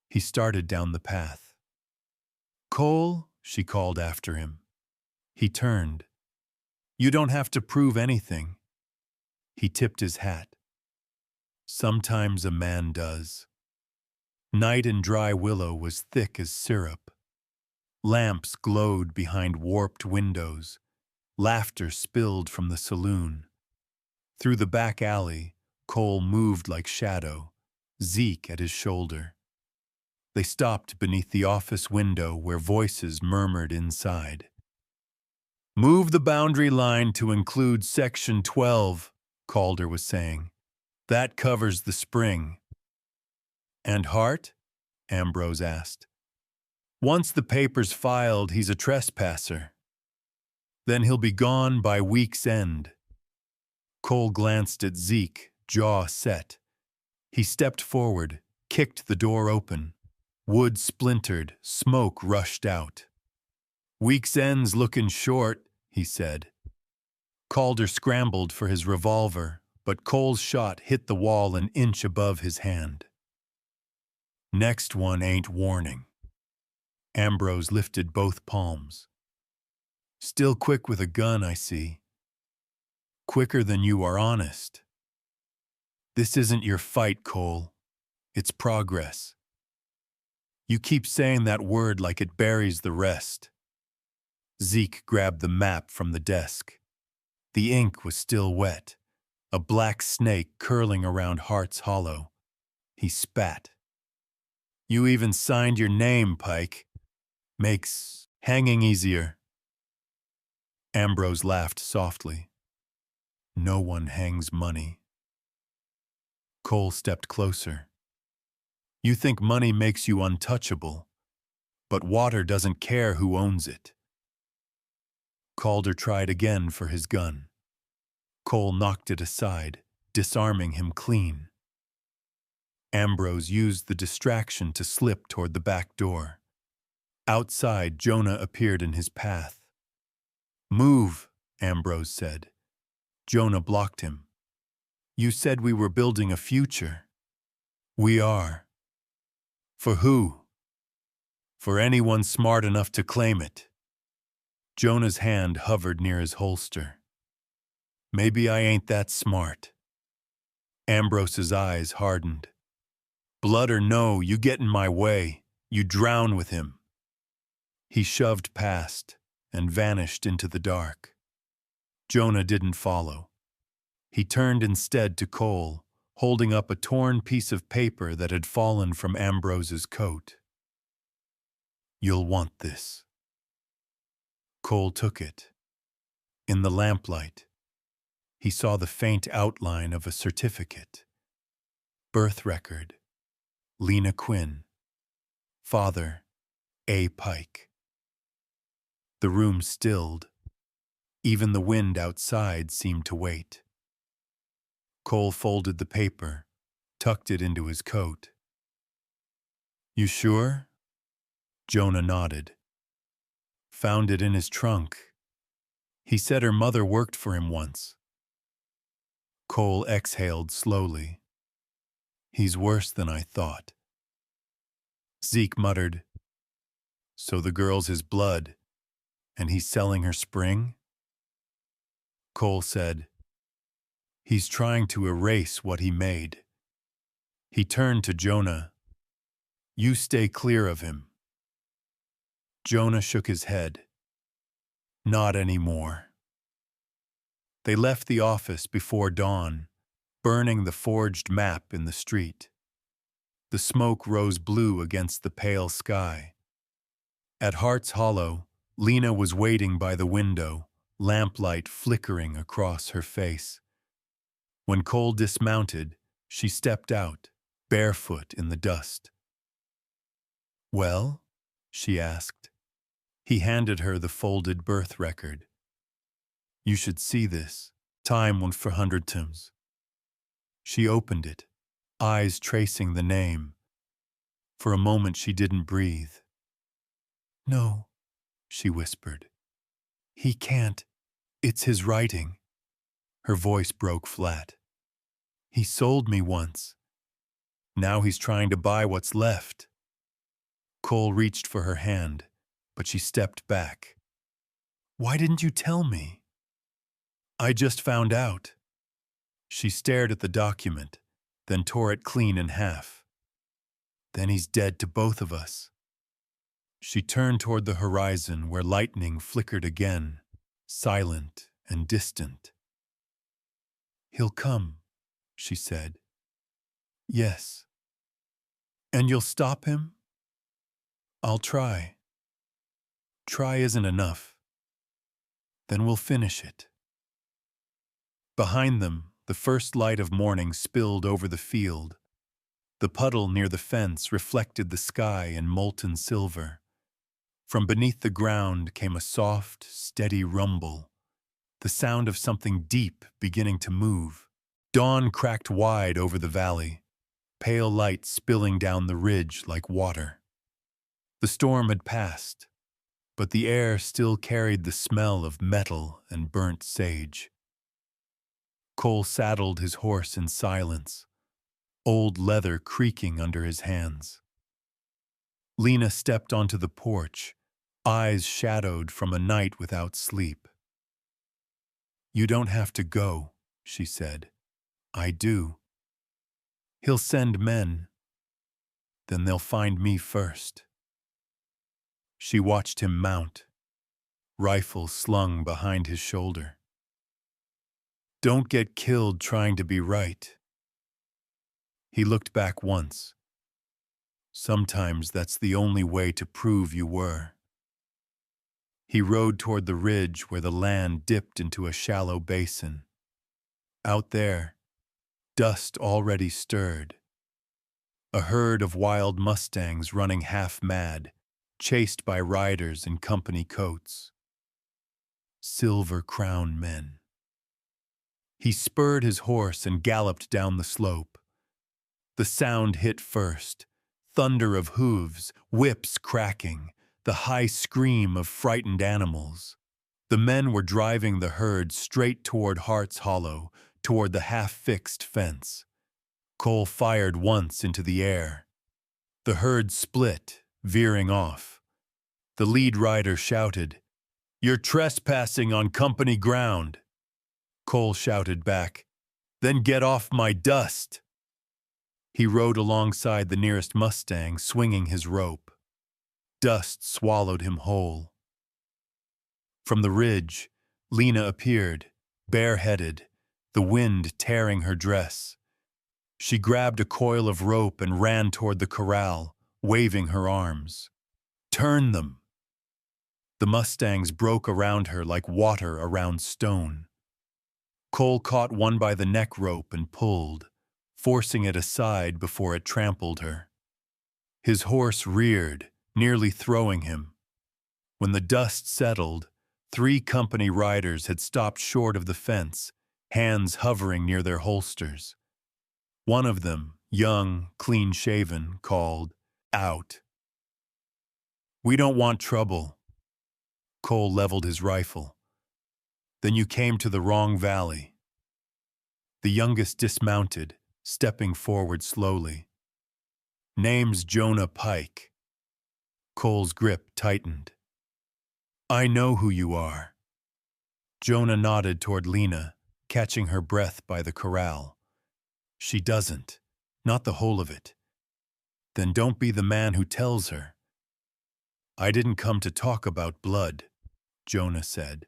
He started down the path. Cole, she called after him. He turned. You don't have to prove anything. He tipped his hat. Sometimes a man does. Night in Dry Willow was thick as syrup. Lamps glowed behind warped windows. Laughter spilled from the saloon. Through the back alley, Cole moved like shadow, Zeke at his shoulder. They stopped beneath the office window where voices murmured inside. Move the boundary line to include Section 12, Calder was saying. That covers the spring. And Hart? Ambrose asked. Once the paper's filed, he's a trespasser. Then he'll be gone by week's end. Cole glanced at Zeke, jaw set. He stepped forward, kicked the door open. Wood splintered, smoke rushed out. Week's end's looking short, he said. Calder scrambled for his revolver, but Cole's shot hit the wall an inch above his hand. Next one ain't warning. Ambrose lifted both palms. Still quick with a gun, I see. Quicker than you are honest. This isn't your fight, Cole. It's progress. You keep saying that word like it buries the rest. Zeke grabbed the map from the desk. The ink was still wet, a black snake curling around Hart's Hollow. He spat. You even signed your name, Pike. Makes hanging easier. Ambrose laughed softly. No one hangs money. Cole stepped closer. You think money makes you untouchable, but water doesn't care who owns it. Calder tried again for his gun. Cole knocked it aside, disarming him clean. Ambrose used the distraction to slip toward the back door. Outside, Jonah appeared in his path. Move, Ambrose said. Jonah blocked him. You said we were building a future. We are. For who? For anyone smart enough to claim it. Jonah's hand hovered near his holster. Maybe I ain't that smart. Ambrose's eyes hardened. Blood or no, you get in my way. You drown with him. He shoved past and vanished into the dark. Jonah didn't follow. He turned instead to Cole, holding up a torn piece of paper that had fallen from Ambrose's coat. You'll want this. Cole took it. In the lamplight, he saw the faint outline of a certificate. Birth record. Lena Quinn. Father, A. Pike. The room stilled. Even the wind outside seemed to wait. Cole folded the paper, tucked it into his coat. You sure? Jonah nodded. Found it in his trunk. He said her mother worked for him once. Cole exhaled slowly. He's worse than I thought. Zeke muttered, So the girl's his blood, and he's selling her spring? Cole said, He's trying to erase what he made. He turned to Jonah. You stay clear of him. Jonah shook his head. Not anymore. They left the office before dawn, burning the forged map in the street. The smoke rose blue against the pale sky. At Hart's Hollow, Lena was waiting by the window, lamplight flickering across her face. When Cole dismounted, she stepped out, barefoot in the dust. Well? She asked. He handed her the folded birth record. You should see this. Time 100 times. She opened it, eyes tracing the name. For a moment she didn't breathe. No, she whispered. He can't. It's his writing. Her voice broke flat. He sold me once. Now he's trying to buy what's left. Cole reached for her hand, but she stepped back. Why didn't you tell me? I just found out. She stared at the document, then tore it clean in half. Then he's dead to both of us. She turned toward the horizon where lightning flickered again, silent and distant. He'll come, she said. Yes. And you'll stop him? I'll try. Try isn't enough. Then we'll finish it. Behind them, the first light of morning spilled over the field. The puddle near the fence reflected the sky in molten silver. From beneath the ground came a soft, steady rumble, the sound of something deep beginning to move. Dawn cracked wide over the valley, pale light spilling down the ridge like water. The storm had passed, but the air still carried the smell of metal and burnt sage. Cole saddled his horse in silence, old leather creaking under his hands. Lena stepped onto the porch, eyes shadowed from a night without sleep. You don't have to go, she said. I do. He'll send men. Then they'll find me first. She watched him mount, rifle slung behind his shoulder. Don't get killed trying to be right. He looked back once. Sometimes that's the only way to prove you were. He rode toward the ridge where the land dipped into a shallow basin. Out there, dust already stirred. A herd of wild mustangs running half mad, chased by riders in company coats. Silver-crowned men. He spurred his horse and galloped down the slope. The sound hit first, thunder of hooves, whips cracking, the high scream of frightened animals. The men were driving the herd straight toward Hart's Hollow, toward the half-fixed fence. Cole fired once into the air. The herd split, veering off. The lead rider shouted, "You're trespassing on company ground." Cole shouted back, "Then get off my dust." He rode alongside the nearest mustang, swinging his rope. Dust swallowed him whole. From the ridge, Lena appeared, bareheaded, the wind tearing her dress. She grabbed a coil of rope and ran toward the corral, waving her arms. "Turn them!" The mustangs broke around her like water around stone. Cole caught one by the neck rope and pulled, forcing it aside before it trampled her. His horse reared, nearly throwing him. When the dust settled, 3 company riders had stopped short of the fence, hands hovering near their holsters. One of them, young, clean-shaven, called, "Out." "We don't want trouble." Cole leveled his rifle. "Then you came to the wrong valley." The youngest dismounted, stepping forward slowly. "Name's Jonah Pike." Cole's grip tightened. "I know who you are." Jonah nodded toward Lena, catching her breath by the corral. "She doesn't, not the whole of it." "Then don't be the man who tells her." "I didn't come to talk about blood," Jonah said.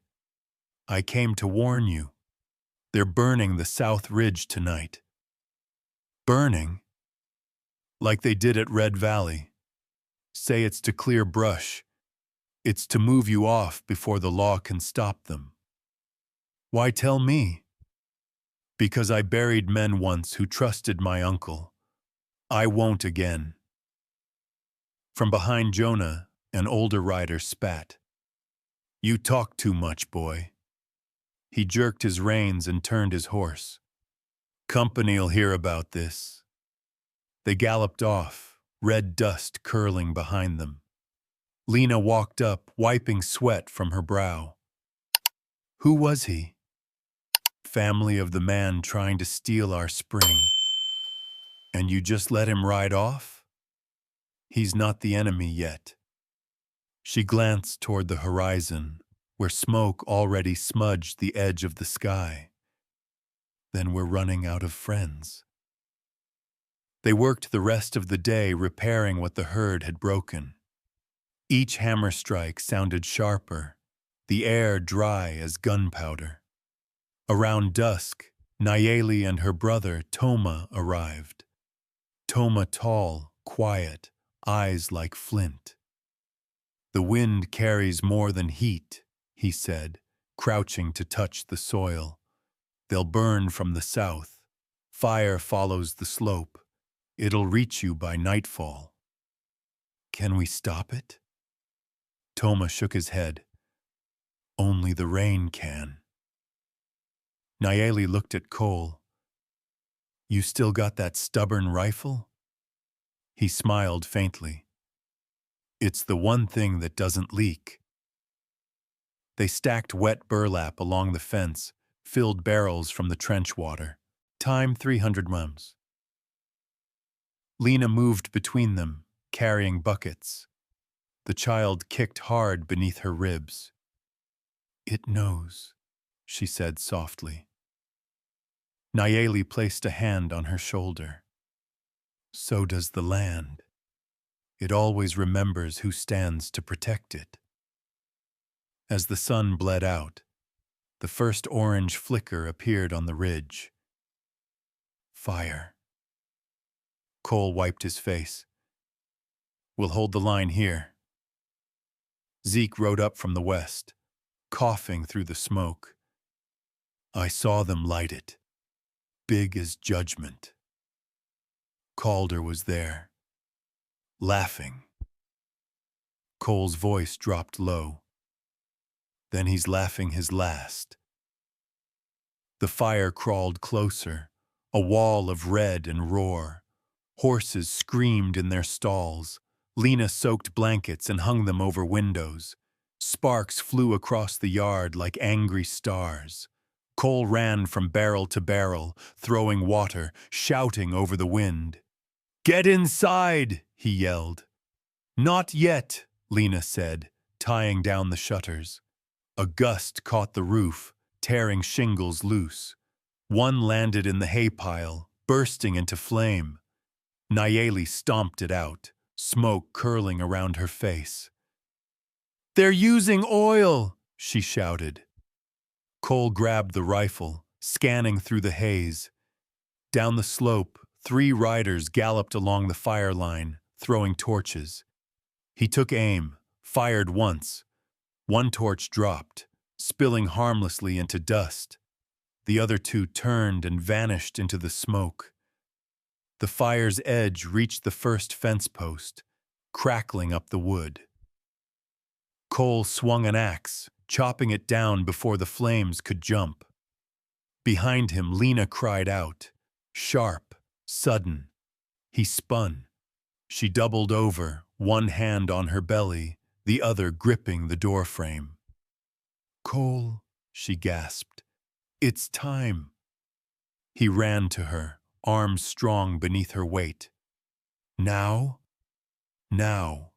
"I came to warn you. They're burning the South Ridge tonight." "Burning?" "Like they did at Red Valley. Say it's to clear brush. It's to move you off before the law can stop them." "Why tell me?" "Because I buried men once who trusted my uncle. I won't again." From behind Jonah, an older rider spat. "You talk too much, boy." He jerked his reins and turned his horse. "Company'll hear about this." They galloped off, red dust curling behind them. Lena walked up, wiping sweat from her brow. "Who was he?" "Family of the man trying to steal our spring." And you just let him ride off? He's not the enemy yet. She glanced toward the horizon, where smoke already smudged the edge of the sky. Then we're running out of friends. They worked the rest of the day repairing what the herd had broken. Each hammer strike sounded sharper, the air dry as gunpowder. Around dusk, Nayeli and her brother Toma arrived. Toma tall, quiet, eyes like flint. The wind carries more than heat, he said, crouching to touch the soil. They'll burn from the south. Fire follows the slope. It'll reach you by nightfall. Can we stop it? Toma shook his head. Only the rain can. Nayeli looked at Cole. You still got that stubborn rifle? He smiled faintly. It's the one thing that doesn't leak. They stacked wet burlap along the fence, filled barrels from the trench water. Time 300 mums. Lena moved between them, carrying buckets. The child kicked hard beneath her ribs. It knows, she said softly. Nayeli placed a hand on her shoulder. So does the land. It always remembers who stands to protect it. As the sun bled out, the first orange flicker appeared on the ridge. Fire. Cole wiped his face. We'll hold the line here. Zeke rode up from the west, coughing through the smoke. I saw them light it, big as judgment. Calder was there, laughing. Cole's voice dropped low. Then he's laughing his last. The fire crawled closer, a wall of red and roar. Horses screamed in their stalls. Lena soaked blankets and hung them over windows. Sparks flew across the yard like angry stars. Cole ran from barrel to barrel, throwing water, shouting over the wind. Get inside, he yelled. Not yet, Lena said, tying down the shutters. A gust caught the roof, tearing shingles loose. One landed in the hay pile, bursting into flame. Nayeli stomped it out, smoke curling around her face. They're using oil, she shouted. Cole grabbed the rifle, scanning through the haze. Down the slope, 3 riders galloped along the fire line, throwing torches. He took aim, fired once. One torch dropped, spilling harmlessly into dust. The other 2 turned and vanished into the smoke. The fire's edge reached the first fence post, crackling up the wood. Cole swung an axe, chopping it down before the flames could jump. Behind him, Lena cried out, sharp, sudden. He spun. She doubled over, one hand on her belly, the other gripping the doorframe. Cole, she gasped, it's time. He ran to her, arms strong beneath her weight. Now? Now.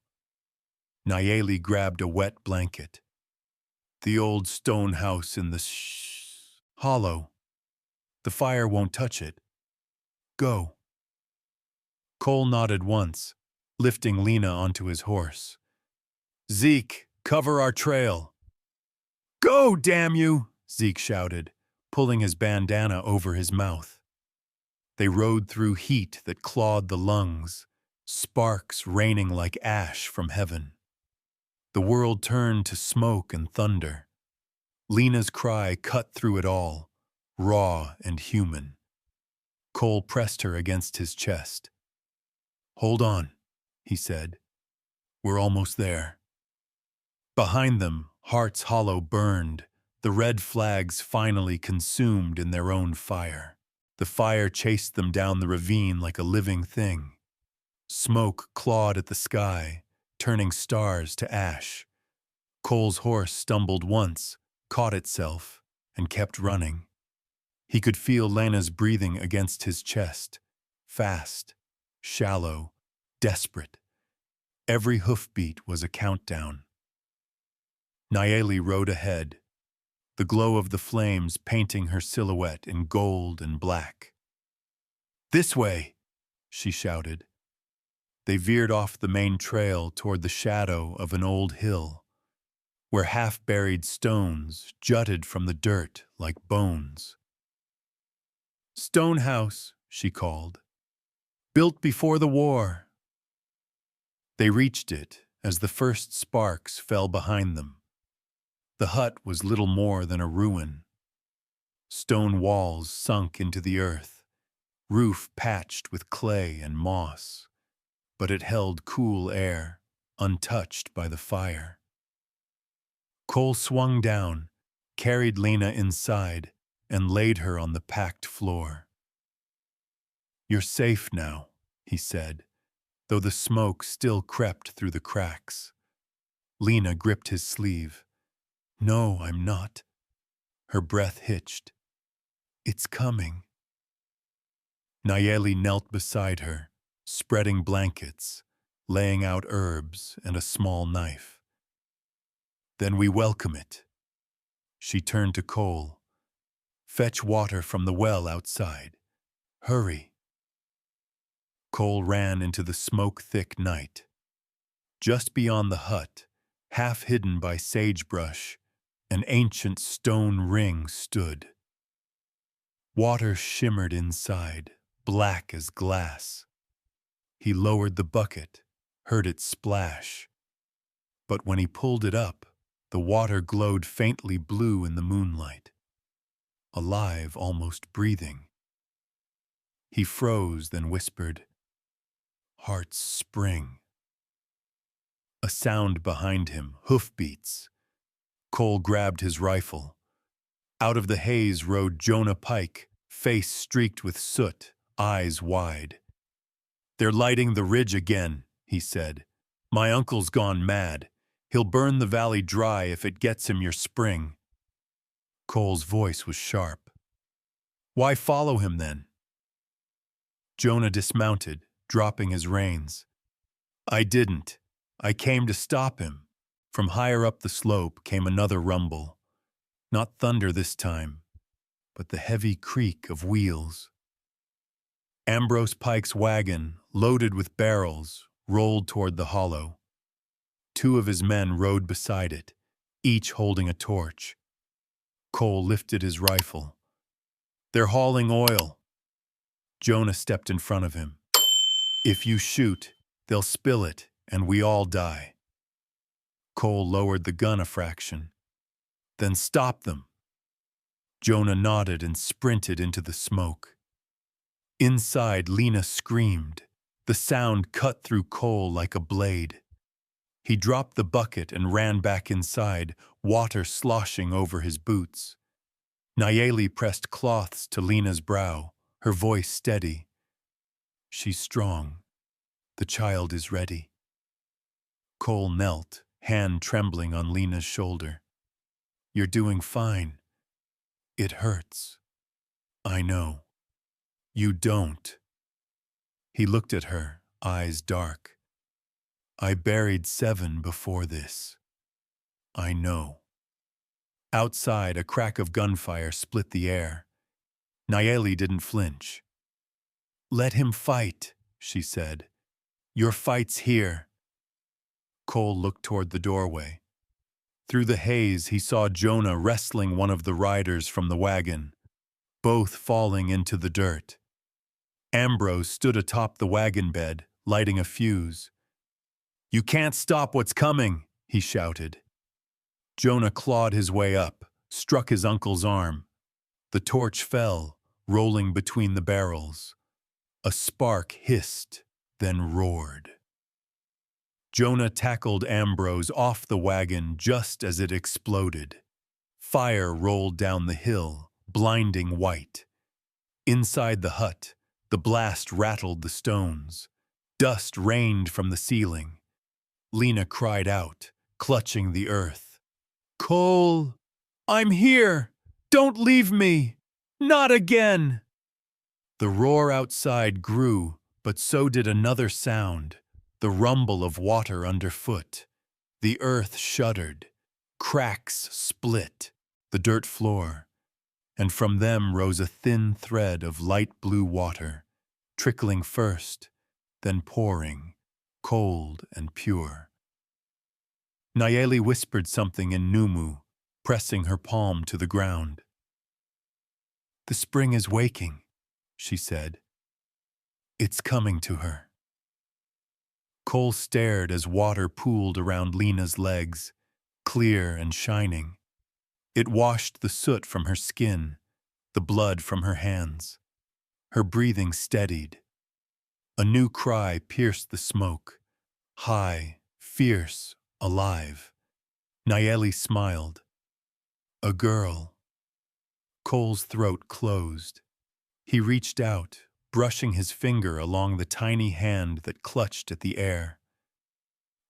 Nayeli grabbed a wet blanket. The old stone house in the hollow. The fire won't touch it. Go. Cole nodded once, lifting Lena onto his horse. Zeke, cover our trail. Go, damn you, Zeke shouted, pulling his bandana over his mouth. They rode through heat that clawed the lungs, sparks raining like ash from heaven. The world turned to smoke and thunder. Lena's cry cut through it all, raw and human. Cole pressed her against his chest. Hold on, he said. We're almost there. Behind them, Heart's Hollow burned, the red flags finally consumed in their own fire. The fire chased them down the ravine like a living thing. Smoke clawed at the sky, turning stars to ash. Cole's horse stumbled once, caught itself, and kept running. He could feel Lena's breathing against his chest, fast, shallow, desperate. Every hoofbeat was a countdown. Nayeli rode ahead, the glow of the flames painting her silhouette in gold and black. "This way!" she shouted. They veered off the main trail toward the shadow of an old hill, where half-buried stones jutted from the dirt like bones. "Stone house," she called. "Built before the war." They reached it as the first sparks fell behind them. The hut was little more than a ruin. Stone walls sunk into the earth, roof patched with clay and moss, but it held cool air, untouched by the fire. Cole swung down, carried Lena inside, and laid her on the packed floor. "You're safe now," he said, though the smoke still crept through the cracks. Lena gripped his sleeve. "No, I'm not." Her breath hitched. "It's coming." Nayeli knelt beside her, spreading blankets, laying out herbs and a small knife. "Then we welcome it." She turned to Cole. "Fetch water from the well outside. Hurry." Cole ran into the smoke-thick night. Just beyond the hut, half hidden by sagebrush, an ancient stone ring stood. Water shimmered inside, black as glass. He lowered the bucket, heard it splash. But when he pulled it up, the water glowed faintly blue in the moonlight, alive, almost breathing. He froze, then whispered, "Heart's spring." A sound behind him, hoofbeats. Cole grabbed his rifle. Out of the haze rode Jonah Pike, face streaked with soot, eyes wide. "They're lighting the ridge again," he said. "My uncle's gone mad. He'll burn the valley dry if it gets him your spring." Cole's voice was sharp. "Why follow him then?" Jonah dismounted, dropping his reins. "I didn't. I came to stop him." From higher up the slope came another rumble. Not thunder this time, but the heavy creak of wheels. Ambrose Pike's wagon, loaded with barrels, rolled toward the hollow. Two of his men rode beside it, each holding a torch. Cole lifted his rifle. "They're hauling oil." Jonah stepped in front of him. "If you shoot, they'll spill it, and we all die." Cole lowered the gun a fraction. "Then stop them." Jonah nodded and sprinted into the smoke. Inside, Lena screamed. The sound cut through Cole like a blade. He dropped the bucket and ran back inside, water sloshing over his boots. Nayeli pressed cloths to Lena's brow, her voice steady. "She's strong. The child is ready." Cole knelt, hand trembling on Lena's shoulder. "You're doing fine." "It hurts." "I know." "You don't." He looked at her, eyes dark. "I buried 7 before this." "I know." Outside, a crack of gunfire split the air. Nayeli didn't flinch. "Let him fight," she said. "Your fight's here." Cole looked toward the doorway. Through the haze, he saw Jonah wrestling one of the riders from the wagon, both falling into the dirt. Ambrose stood atop the wagon bed, lighting a fuse. "You can't stop what's coming," he shouted. Jonah clawed his way up, struck his uncle's arm. The torch fell, rolling between the barrels. A spark hissed, then roared. Jonah tackled Ambrose off the wagon just as it exploded. Fire rolled down the hill, blinding white. Inside the hut, the blast rattled the stones. Dust rained from the ceiling. Lena cried out, clutching the earth. "Cole, I'm here! Don't leave me! Not again!" The roar outside grew, but so did another sound, the rumble of water underfoot. The earth shuddered, cracks split the dirt floor, and from them rose a thin thread of light blue water, trickling first, then pouring, cold and pure. Nayeli whispered something in Numu, pressing her palm to the ground. "The spring is waking," she said. "It's coming to her." Cole stared as water pooled around Lena's legs, clear and shining. It washed the soot from her skin, the blood from her hands. Her breathing steadied. A new cry pierced the smoke, high, fierce, alive. Nayeli smiled. "A girl." Cole's throat closed. He reached out, brushing his finger along the tiny hand that clutched at the air.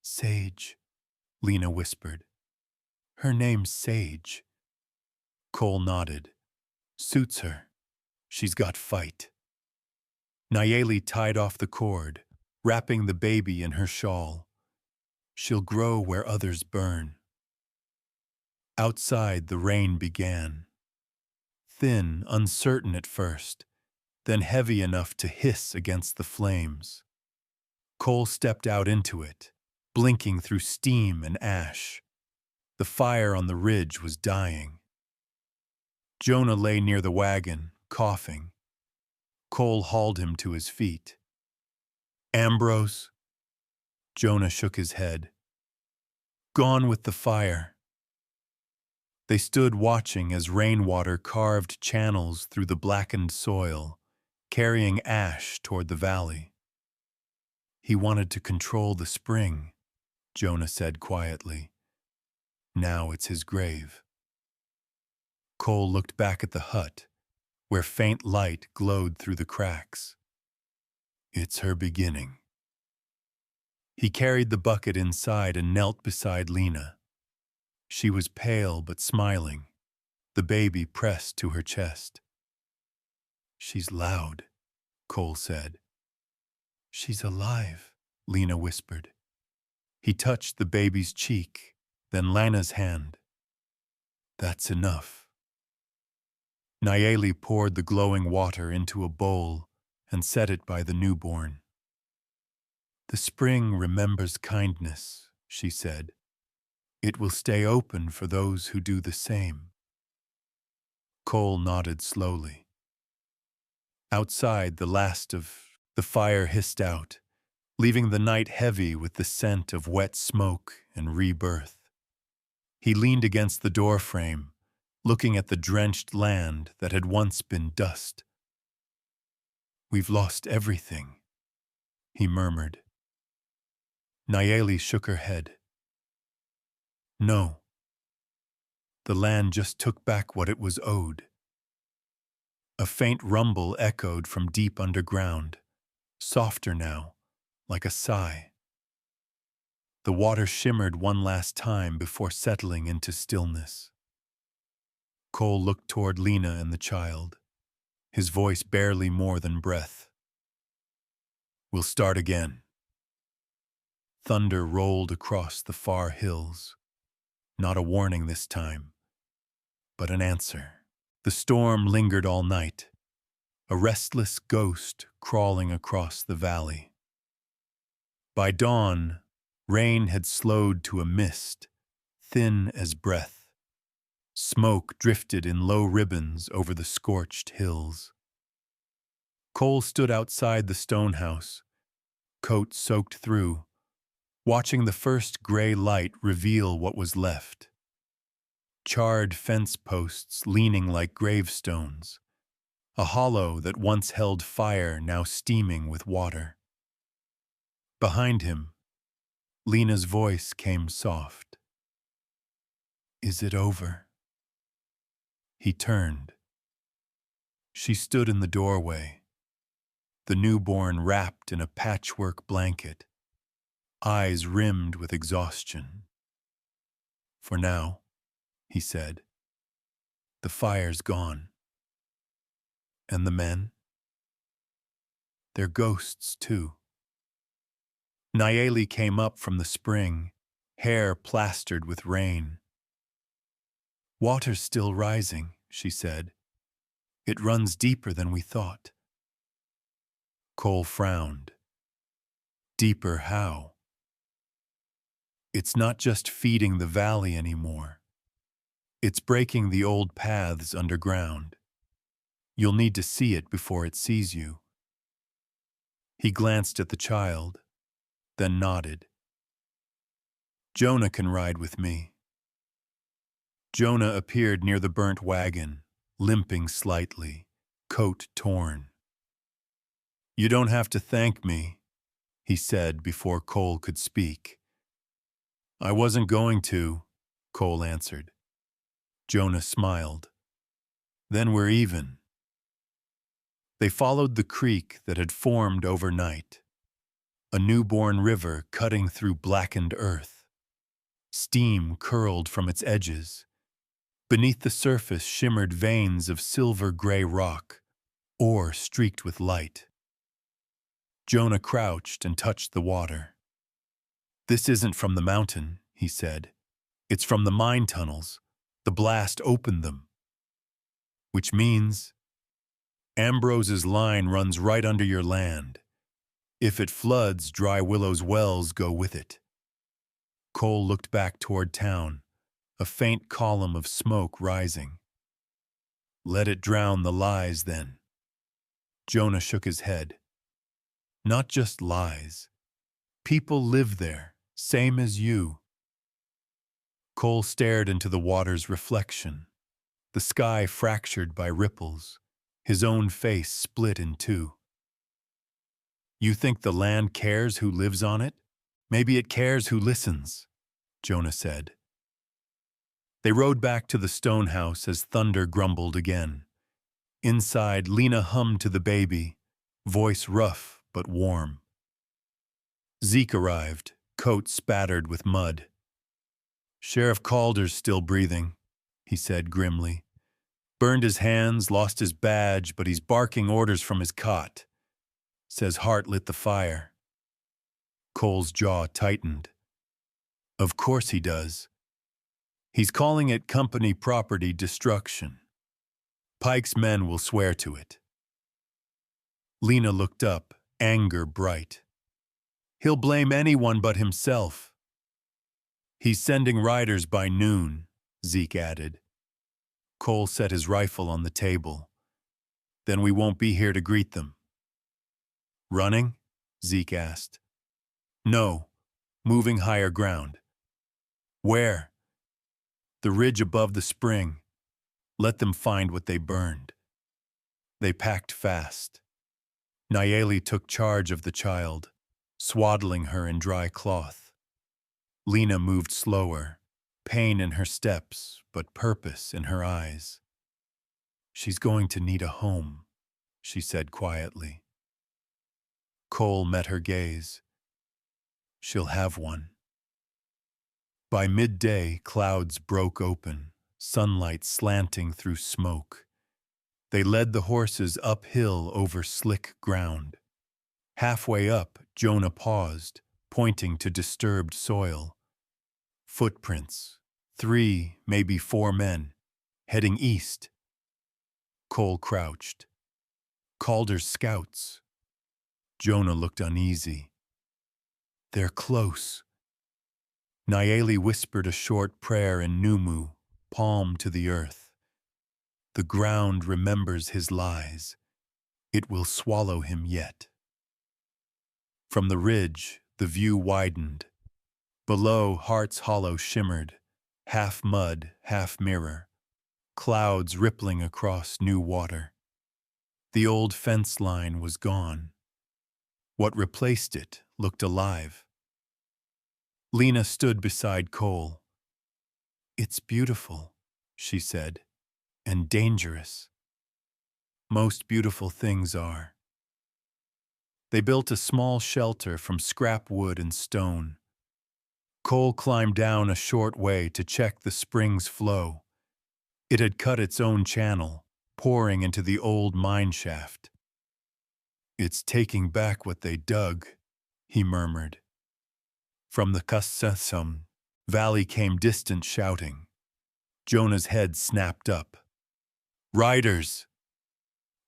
"Sage," Lena whispered. "Her name's Sage." Cole nodded. "Suits her. She's got fight." Nayeli tied off the cord, wrapping the baby in her shawl. "She'll grow where others burn." Outside, the rain began. Thin, uncertain at first, then heavy enough to hiss against the flames. Cole stepped out into it, blinking through steam and ash. The fire on the ridge was dying. Jonah lay near the wagon, coughing. Cole hauled him to his feet. "Ambrose?" Jonah shook his head. "Gone with the fire." They stood watching as rainwater carved channels through the blackened soil, carrying ash toward the valley. "He wanted to control the spring," Jonah said quietly. "Now it's his grave." Cole looked back at the hut, where faint light glowed through the cracks. "It's her beginning." He carried the bucket inside and knelt beside Lena. She was pale but smiling, the baby pressed to her chest. "She's loud," Cole said. "She's alive," Lena whispered. He touched the baby's cheek, then Lana's hand. "That's enough." Nayeli poured the glowing water into a bowl and set it by the newborn. "The spring remembers kindness," she said. "It will stay open for those who do the same." Cole nodded slowly. Outside, the last of the fire hissed out, leaving the night heavy with the scent of wet smoke and rebirth. He leaned against the doorframe, looking at the drenched land that had once been dust. "We've lost everything," he murmured. Nayeli shook her head. "No. The land just took back what it was owed." A faint rumble echoed from deep underground, softer now, like a sigh. The water shimmered one last time before settling into stillness. Cole looked toward Lena and the child, his voice barely more than breath. "We'll start again." Thunder rolled across the far hills. Not a warning this time, but an answer. The storm lingered all night, a restless ghost crawling across the valley. By dawn, rain had slowed to a mist, thin as breath. Smoke drifted in low ribbons over the scorched hills. Cole stood outside the stone house, coat soaked through, watching the first gray light reveal what was left. Charred fence posts leaning like gravestones, a hollow that once held fire now steaming with water. Behind him, Lena's voice came soft. "Is it over?" He turned. She stood in the doorway, the newborn wrapped in a patchwork blanket, eyes rimmed with exhaustion. "For now," he said, "the fire's gone." "And the men?" They're ghosts, too. Nayeli came up from the spring, hair plastered with rain. Water's still rising, she said. It runs deeper than we thought. Cole frowned. Deeper how? It's not just feeding the valley anymore. It's breaking the old paths underground. You'll need to see it before it sees you. He glanced at the child, then nodded. Jonah can ride with me. Jonah appeared near the burnt wagon, limping slightly, coat torn. You don't have to thank me, he said before Cole could speak. I wasn't going to, Cole answered. Jonah smiled. Then we're even. They followed the creek that had formed overnight, a newborn river cutting through blackened earth. Steam curled from its edges. Beneath the surface shimmered veins of silver-gray rock, ore streaked with light. Jonah crouched and touched the water. This isn't from the mountain, he said. It's from the mine tunnels. The blast opened them. Which means Ambrose's line runs right under your land. If it floods, Dry Willow's wells go with it. Cole looked back toward town, a faint column of smoke rising. Let it drown the lies, then. Jonah shook his head. Not just lies. People live there, same as you. Cole stared into the water's reflection, the sky fractured by ripples, his own face split in two. You think the land cares who lives on it? Maybe it cares who listens, Jonah said. They rode back to the stone house as thunder grumbled again. Inside, Lena hummed to the baby, voice rough but warm. Zeke arrived, coat spattered with mud. Sheriff Calder's still breathing, he said grimly. Burned his hands, lost his badge, but he's barking orders from his cot. Says Hart lit the fire. Cole's jaw tightened. Of course he does. He's calling it company property destruction. Pike's men will swear to it. Lena looked up, anger bright. He'll blame anyone but himself. He's sending riders by noon, Zeke added. Cole set his rifle on the table. Then we won't be here to greet them. Running? Zeke asked. No, moving higher ground. Where? The ridge above the spring. Let them find what they burned. They packed fast. Nayeli took charge of the child, swaddling her in dry cloth. Lena moved slower, pain in her steps, but purpose in her eyes. She's going to need a home, she said quietly. Cole met her gaze. She'll have one. By midday, clouds broke open, sunlight slanting through smoke. They led the horses uphill over slick ground. Halfway up, Jonah paused, pointing to disturbed soil. Footprints, 3, maybe 4 men, heading east. Cole crouched. Calder's scouts. Jonah looked uneasy. They're close. Nayeli whispered a short prayer in Numu, palm to the earth. The ground remembers his lies. It will swallow him yet. From the ridge, the view widened. Below, Hart's Hollow shimmered, half mud, half mirror, clouds rippling across new water. The old fence line was gone. What replaced it looked alive. Lena stood beside Cole. It's beautiful, she said, and dangerous. Most beautiful things are. They built a small shelter from scrap wood and stone. Cole climbed down a short way to check the spring's flow. It had cut its own channel, pouring into the old mine shaft. It's taking back what they dug, he murmured. From the Kassasum valley came distant shouting. Jonah's head snapped up. Riders!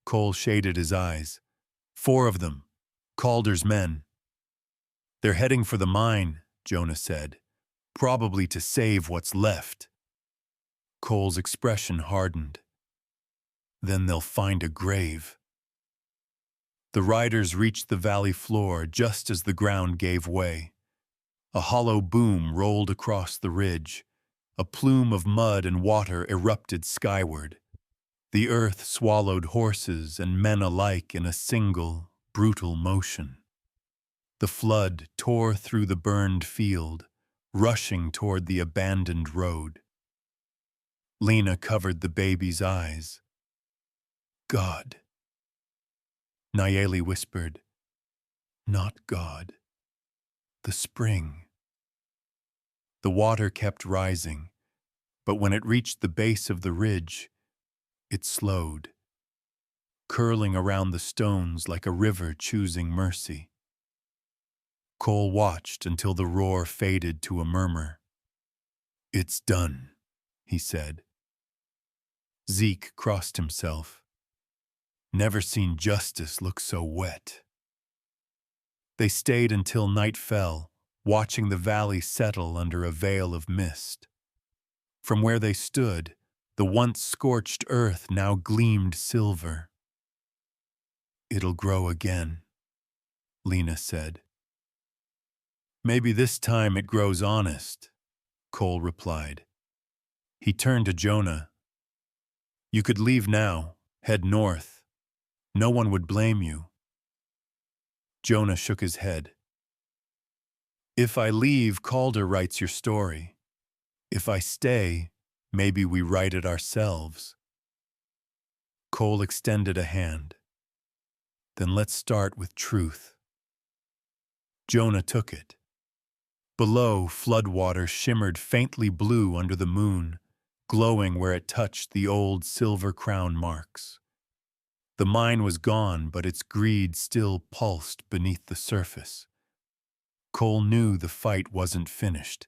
Cole shaded his eyes. 4 of them. Calder's men. They're heading for the mine, Jonah said. Probably to save what's left. Cole's expression hardened. Then they'll find a grave. The riders reached the valley floor just as the ground gave way. A hollow boom rolled across the ridge. A plume of mud and water erupted skyward. The earth swallowed horses and men alike in a single, brutal motion. The flood tore through the burned field, rushing toward the abandoned road. Lena covered the baby's eyes. God. Nayeli whispered, not God. The spring. The water kept rising, but when it reached the base of the ridge, it slowed, curling around the stones like a river choosing mercy. Cole watched until the roar faded to a murmur. It's done, he said. Zeke crossed himself. Never seen justice look so wet. They stayed until night fell, watching the valley settle under a veil of mist. From where they stood, the once scorched earth now gleamed silver. It'll grow again, Lena said. Maybe this time it grows honest, Cole replied. He turned to Jonah. You could leave now, head north. No one would blame you. Jonah shook his head. If I leave, Calder writes your story. If I stay, maybe we write it ourselves. Cole extended a hand. Then let's start with truth. Jonah took it. Below, floodwater shimmered faintly blue under the moon, glowing where it touched the old silver crown marks. The mine was gone, but its greed still pulsed beneath the surface. Cole knew the fight wasn't finished.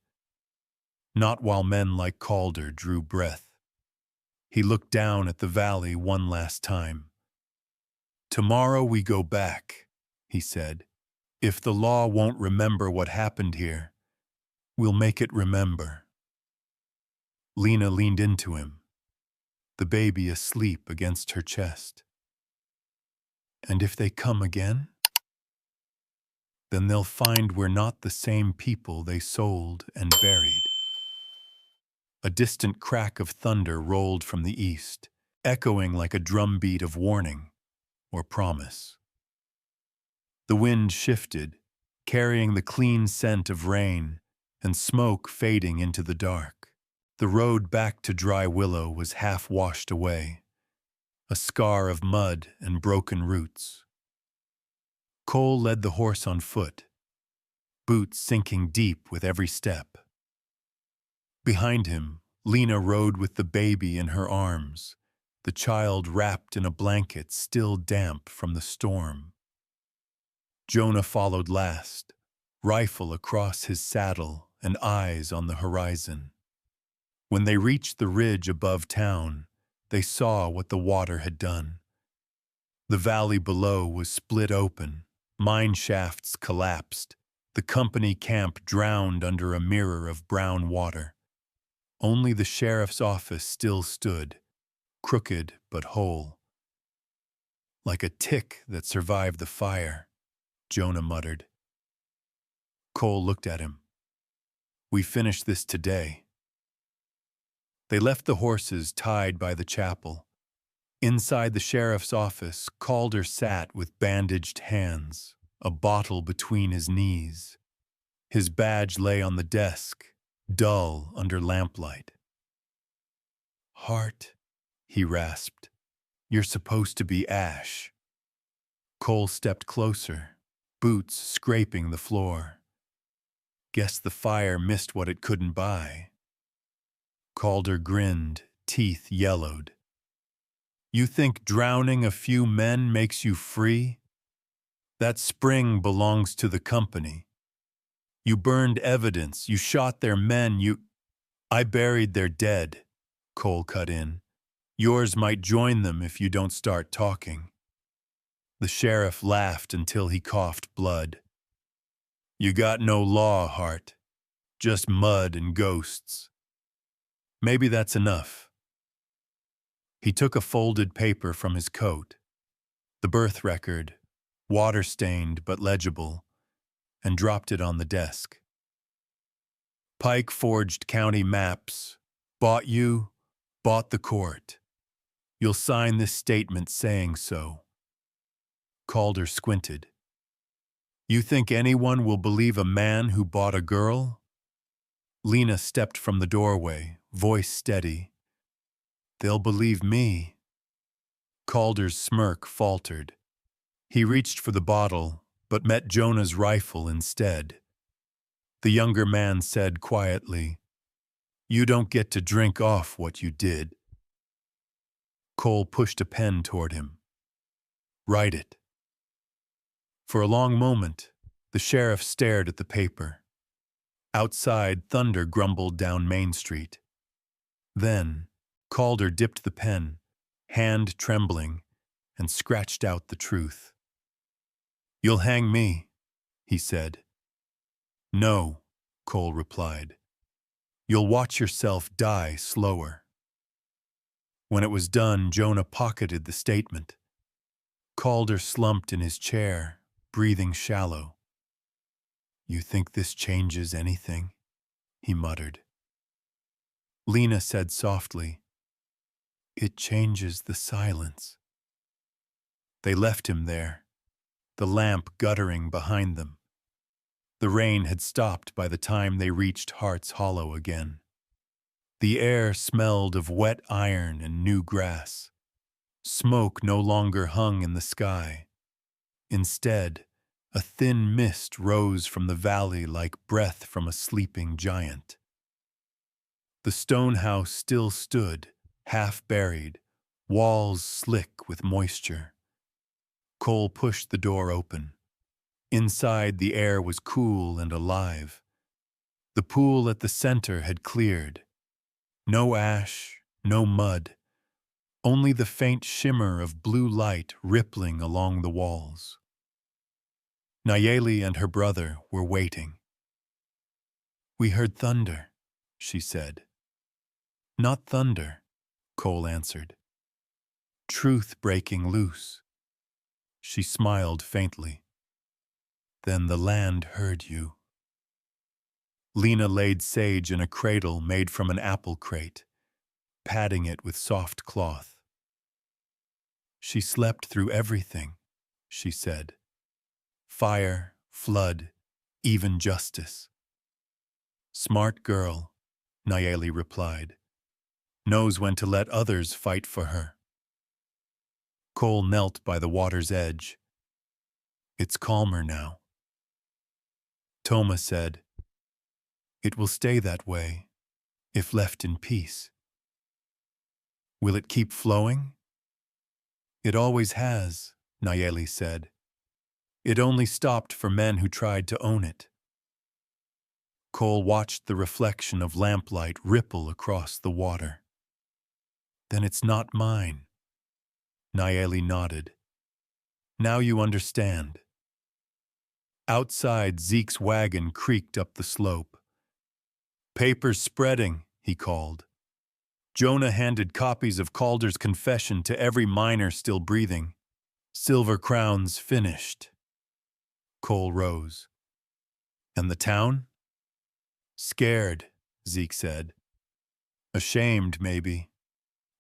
Not while men like Calder drew breath. He looked down at the valley one last time. Tomorrow we go back, he said. If the law won't remember what happened here, we'll make it remember. Lena leaned into him, the baby asleep against her chest. And if they come again? Then they'll find we're not the same people they sold and buried. A distant crack of thunder rolled from the east, echoing like a drumbeat of warning or promise. The wind shifted, carrying the clean scent of rain and smoke fading into the dark. The road back to Dry Willow was half washed away, a scar of mud and broken roots. Cole led the horse on foot, boots sinking deep with every step. Behind him, Lena rode with the baby in her arms, the child wrapped in a blanket still damp from the storm. Jonah followed last, rifle across his saddle and eyes on the horizon. When they reached the ridge above town, they saw what the water had done. The valley below was split open, mine shafts collapsed, the company camp drowned under a mirror of brown water. Only the sheriff's office still stood, crooked but whole. Like a tick that survived the fire, Jonah muttered. Cole looked at him. We finish this today. They left the horses tied by the chapel. Inside the sheriff's office, Calder sat with bandaged hands, a bottle between his knees. His badge lay on the desk, dull under lamplight. Hart, he rasped. You're supposed to be Ash. Cole stepped closer, boots scraping the floor. Guess the fire missed what it couldn't buy. Calder grinned, teeth yellowed. You think drowning a few men makes you free? That spring belongs to the company. You burned evidence, you shot their men, I buried their dead, Cole cut in. Yours might join them if you don't start talking. The sheriff laughed until he coughed blood. You got no law, Hart. Just mud and ghosts. Maybe that's enough. He took a folded paper from his coat, the birth record, water-stained but legible, and dropped it on the desk. Pike forged county maps. Bought you, bought the court. You'll sign this statement saying so. Calder squinted. You think anyone will believe a man who bought a girl? Lena stepped from the doorway, voice steady. They'll believe me. Calder's smirk faltered. He reached for the bottle, but met Jonah's rifle instead. The younger man said quietly, You don't get to drink off what you did. Cole pushed a pen toward him. Write it. For a long moment, the sheriff stared at the paper. Outside, thunder grumbled down Main Street. Then, Calder dipped the pen, hand trembling, and scratched out the truth. You'll hang me, he said. No, Cole replied. You'll watch yourself die slower. When it was done, Jonah pocketed the statement. Calder slumped in his chair, breathing shallow. You think this changes anything? He muttered. Lena said softly, It changes the silence. They left him there, the lamp guttering behind them. The rain had stopped by the time they reached Hart's Hollow again. The air smelled of wet iron and new grass. Smoke no longer hung in the sky. Instead, a thin mist rose from the valley like breath from a sleeping giant. The stone house still stood, half buried, walls slick with moisture. Cole pushed the door open. Inside, the air was cool and alive. The pool at the center had cleared. No ash, no mud, only the faint shimmer of blue light rippling along the walls. Nayeli and her brother were waiting. We heard thunder, she said. Not thunder, Cole answered. Truth breaking loose. She smiled faintly. Then the land heard you. Lena laid Sage in a cradle made from an apple crate, padding it with soft cloth. She slept through everything, she said. Fire, flood, even justice. Smart girl, Nayeli replied. Knows when to let others fight for her. Cole knelt by the water's edge. It's calmer now. Toma said, It will stay that way, if left in peace. Will it keep flowing? It always has, Nayeli said. It only stopped for men who tried to own it. Cole watched the reflection of lamplight ripple across the water. Then it's not mine. Nayeli nodded. Now you understand. Outside, Zeke's wagon creaked up the slope. Papers spreading, he called. Jonah handed copies of Calder's confession to every miner still breathing. Silver Crowns finished. Cole rose. And the town? Scared, Zeke said. Ashamed, maybe.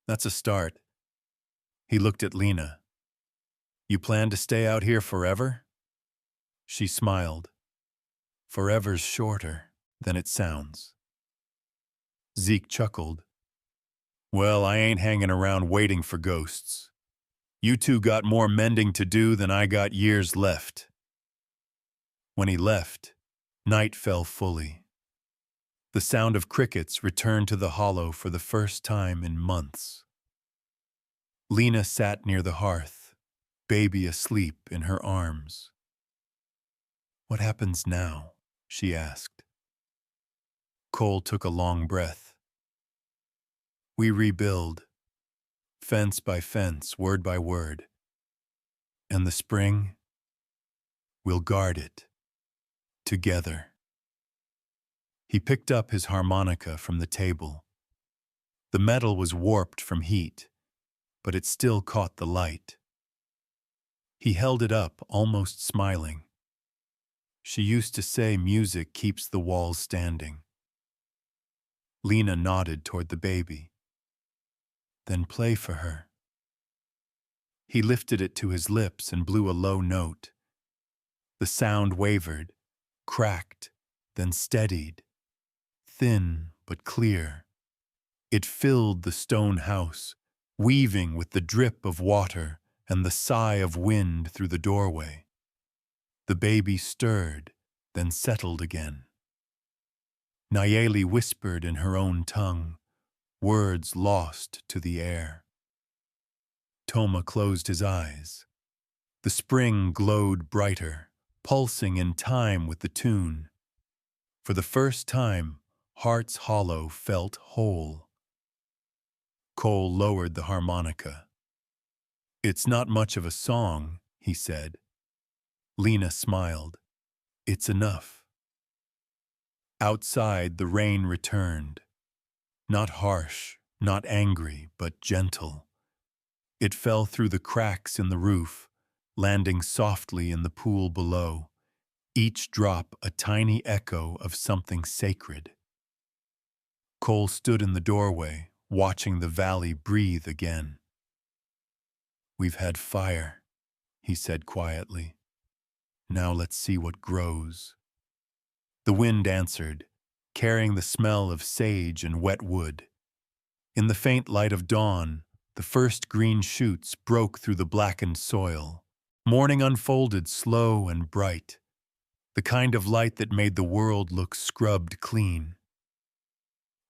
That's a start. He looked at Lena. You plan to stay out here forever? She smiled. Forever's shorter than it sounds. Zeke chuckled. Well, I ain't hanging around waiting for ghosts. You two got more mending to do than I got years left. When he left, night fell fully. The sound of crickets returned to the hollow for the first time in months. Lena sat near the hearth, baby asleep in her arms. What happens now? She asked. Cole took a long breath. We rebuild, fence by fence, word by word. And the spring, we'll guard it, together. He picked up his harmonica from the table. The metal was warped from heat, but it still caught the light. He held it up, almost smiling. She used to say music keeps the walls standing. Lena nodded toward the baby. Then play for her. He lifted it to his lips and blew a low note. The sound wavered, cracked, then steadied, thin but clear. It filled the stone house, weaving with the drip of water and the sigh of wind through the doorway. The baby stirred, then settled again. Nayeli whispered in her own tongue, words lost to the air. Toma closed his eyes. The spring glowed brighter, pulsing in time with the tune. For the first time, Heart's Hollow felt whole. Cole lowered the harmonica. It's not much of a song, he said. Lena smiled. It's enough. Outside, the rain returned. Not harsh, not angry, but gentle. It fell through the cracks in the roof, landing softly in the pool below, each drop a tiny echo of something sacred. Cole stood in the doorway, watching the valley breathe again. We've had fire, he said quietly. Now let's see what grows. The wind answered, carrying the smell of sage and wet wood. In the faint light of dawn, the first green shoots broke through the blackened soil. Morning unfolded slow and bright, the kind of light that made the world look scrubbed clean.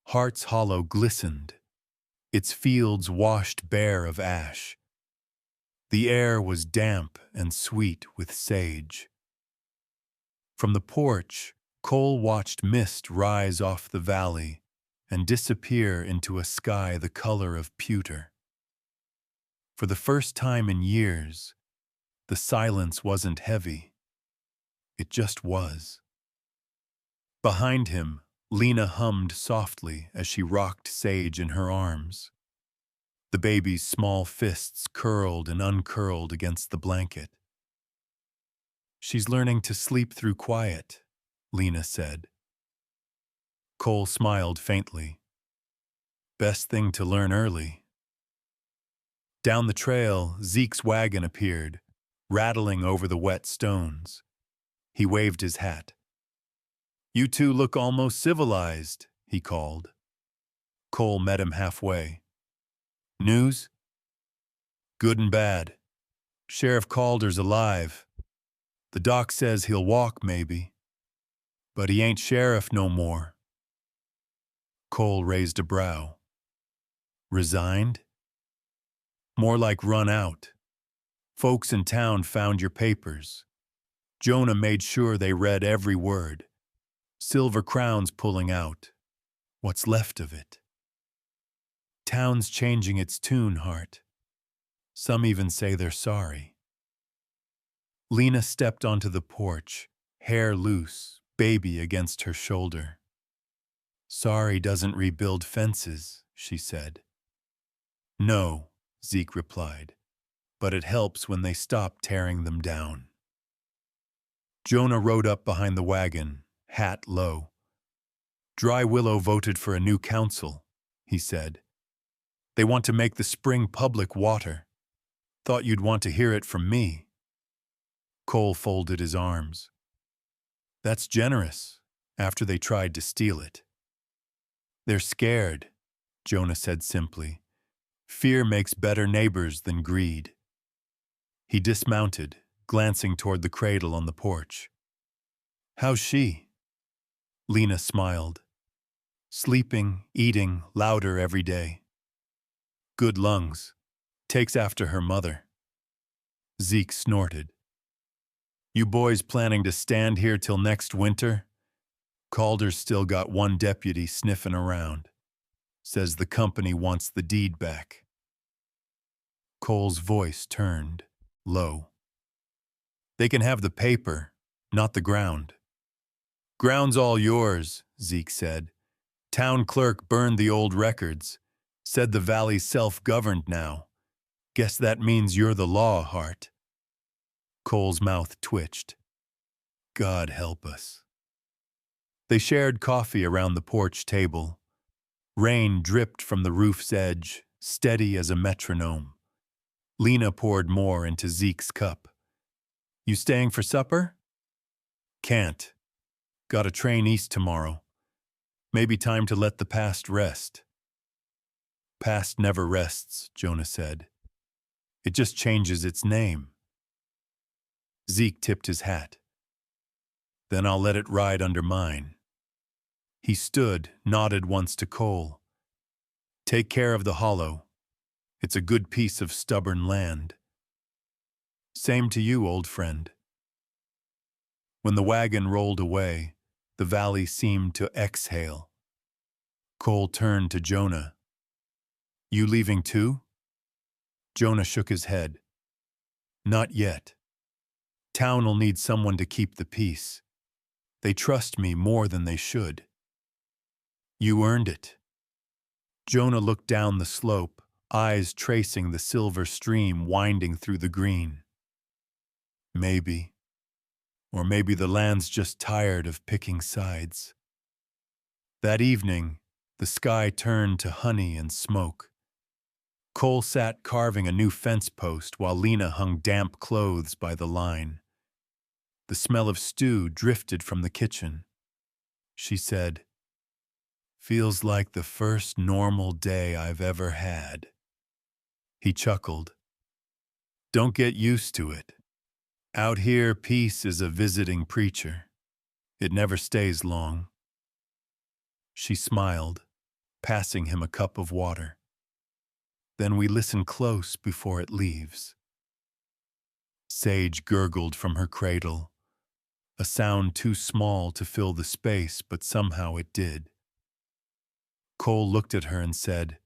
Heart's Hollow glistened, its fields washed bare of ash. The air was damp and sweet with sage. From the porch, Cole watched mist rise off the valley and disappear into a sky the color of pewter. For the first time in years, the silence wasn't heavy. It just was. Behind him, Lena hummed softly as she rocked Sage in her arms. The baby's small fists curled and uncurled against the blanket. She's learning to sleep through quiet, Lena said. Cole smiled faintly. Best thing to learn early. Down the trail, Zeke's wagon appeared, rattling over the wet stones. He waved his hat. You two look almost civilized, he called. Cole met him halfway. News? Good and bad. Sheriff Calder's alive. The doc says he'll walk, maybe. But he ain't sheriff no more. Cole raised a brow. Resigned? More like run out. Folks in town found your papers. Jonah made sure they read every word. Silver Crown's pulling out. What's left of it? Town's changing its tune, Hart. Some even say they're sorry. Lena stepped onto the porch, hair loose, baby against her shoulder. Sorry doesn't rebuild fences, she said. No, Zeke replied, but it helps when they stop tearing them down. Jonah rode up behind the wagon, hat low. Dry Willow voted for a new council, he said. They want to make the spring public water. Thought you'd want to hear it from me. Cole folded his arms. That's generous, after they tried to steal it. They're scared, Jonah said simply. Fear makes better neighbors than greed. He dismounted, glancing toward the cradle on the porch. How's she? Lena smiled. Sleeping, eating, louder every day. Good lungs. Takes after her mother. Zeke snorted. You boys planning to stand here till next winter? Calder's still got one deputy sniffing around. Says the company wants the deed back. Cole's voice turned low. They can have the paper, not the ground. Ground's all yours, Zeke said. Town clerk burned the old records. Said the valley's self-governed now. Guess that means you're the law, Hart. Cole's mouth twitched. God help us. They shared coffee around the porch table. Rain dripped from the roof's edge, steady as a metronome. Lena poured more into Zeke's cup. You staying for supper? Can't. Got a train east tomorrow. Maybe time to let the past rest. Past never rests, Jonah said. It just changes its name. Zeke tipped his hat. Then I'll let it ride under mine. He stood, nodded once to Cole. Take care of the hollow. It's a good piece of stubborn land. Same to you, old friend. When the wagon rolled away, the valley seemed to exhale. Cole turned to Jonah. You leaving too? Jonah shook his head. Not yet. Town'll need someone to keep the peace. They trust me more than they should. You earned it. Jonah looked down the slope, eyes tracing the silver stream winding through the green. Maybe. Or maybe the land's just tired of picking sides. That evening, the sky turned to honey and smoke. Cole sat carving a new fence post while Lena hung damp clothes by the line. The smell of stew drifted from the kitchen. She said, Feels like the first normal day I've ever had. He chuckled. Don't get used to it. Out here, peace is a visiting preacher. It never stays long. She smiled, passing him a cup of water. Then we listen close before it leaves. Sage gurgled from her cradle, a sound too small to fill the space, but somehow it did. Cole looked at her and said,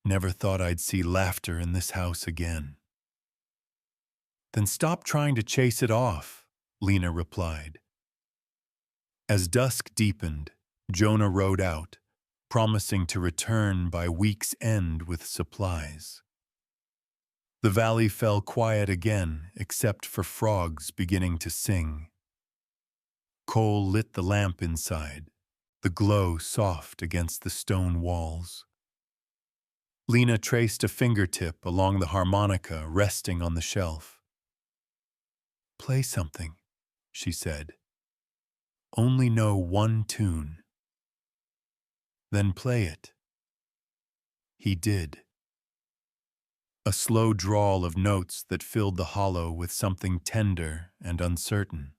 Never thought I'd see laughter in this house again. Then stop trying to chase it off, Lena replied. As dusk deepened, Jonah rode out, promising to return by week's end with supplies. The valley fell quiet again, except for frogs beginning to sing. Cole lit the lamp inside, the glow soft against the stone walls. Lena traced a fingertip along the harmonica resting on the shelf. Play something, she said. Only know one tune. Then play it. He did. A slow drawl of notes that filled the hollow with something tender and uncertain.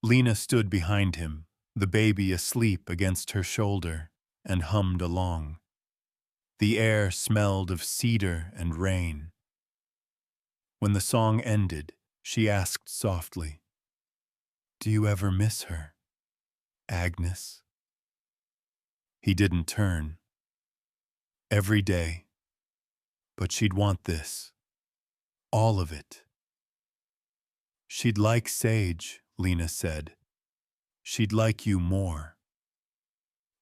Lena stood behind him, the baby asleep against her shoulder, and hummed along. The air smelled of cedar and rain. When the song ended, she asked softly, Do you ever miss her, Agnes? He didn't turn. Every day. But she'd want this. All of it. She'd like Sage, Lena said. She'd like you more.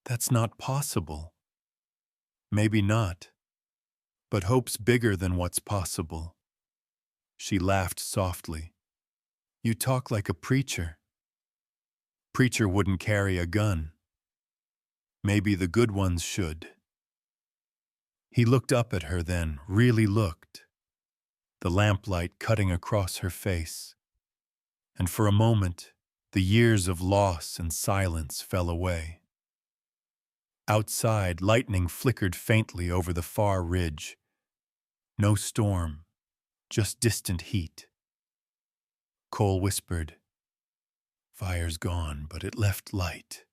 That's not possible. Maybe not. But hope's bigger than what's possible. She laughed softly. You talk like a preacher. Preacher wouldn't carry a gun. Maybe the good ones should. He looked up at her then, really looked, the lamplight cutting across her face. And for a moment, the years of loss and silence fell away. Outside, lightning flickered faintly over the far ridge. No storm, just distant heat. Cole whispered, Fire's gone, but it left light.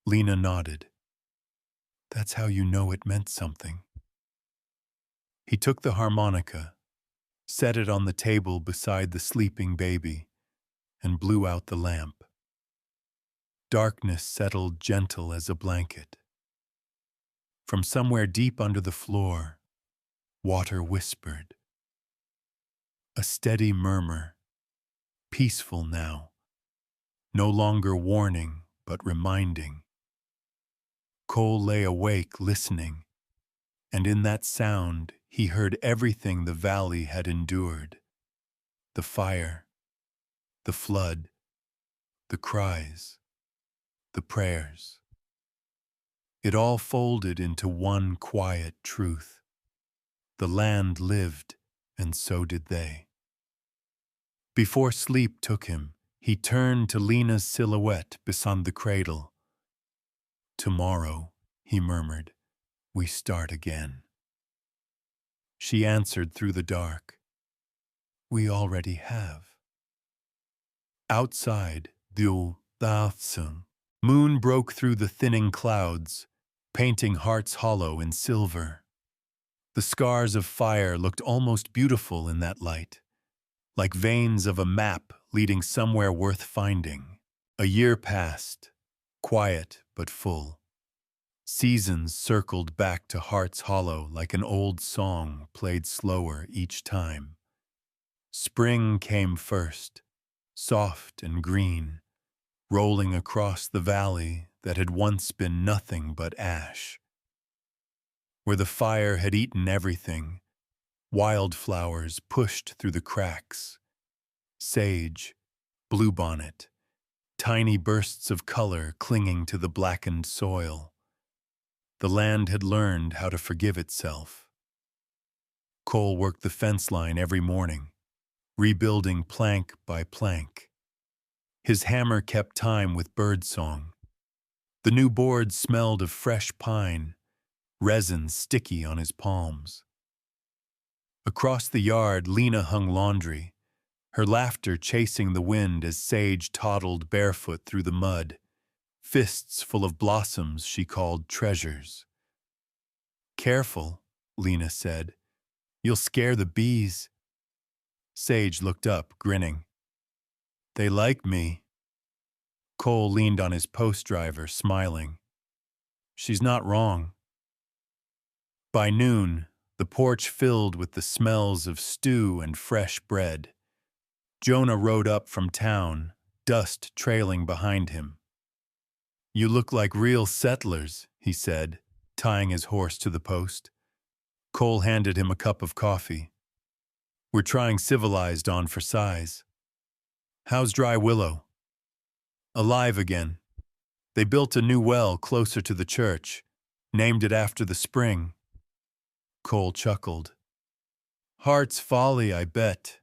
Lena nodded. That's how you know it meant something. He took the harmonica, set it on the table beside the sleeping baby, and blew out the lamp. Darkness settled gentle as a blanket. From somewhere deep under the floor, water whispered. A steady murmur, peaceful now, no longer warning but reminding. Cole lay awake listening, and in that sound he heard everything the valley had endured. The fire, the flood, the cries, the prayers. It all folded into one quiet truth. The land lived, and so did they. Before sleep took him, he turned to Lena's silhouette beside the cradle. "Tomorrow," he murmured, "we start again." She answered through the dark, "We already have." Outside, the moon broke through the thinning clouds, painting Hearts Hollow in silver. The scars of fire looked almost beautiful in that light, like veins of a map leading somewhere worth finding. A year passed, quiet but full. Seasons circled back to Hearts Hollow like an old song played slower each time. Spring came first, soft and green, rolling across the valley that had once been nothing but ash. Where the fire had eaten everything, wildflowers pushed through the cracks. Sage, bluebonnet, tiny bursts of color clinging to the blackened soil. The land had learned how to forgive itself. Cole worked the fence line every morning, rebuilding plank by plank. His hammer kept time with birdsong. The new boards smelled of fresh pine, resin sticky on his palms. Across the yard, Lena hung laundry, her laughter chasing the wind as Sage toddled barefoot through the mud, fists full of blossoms she called treasures. "Careful," Lena said. "You'll scare the bees." Sage looked up, grinning. "They like me." Cole leaned on his post driver, smiling. "She's not wrong." By noon, the porch filled with the smells of stew and fresh bread. Jonah rode up from town, dust trailing behind him. "You look like real settlers," he said, tying his horse to the post. Cole handed him a cup of coffee. "We're trying civilized on for size." "How's Dry Willow?" "Alive again. They built a new well closer to the church, named it after the spring." Cole chuckled. "Heart's folly, I bet."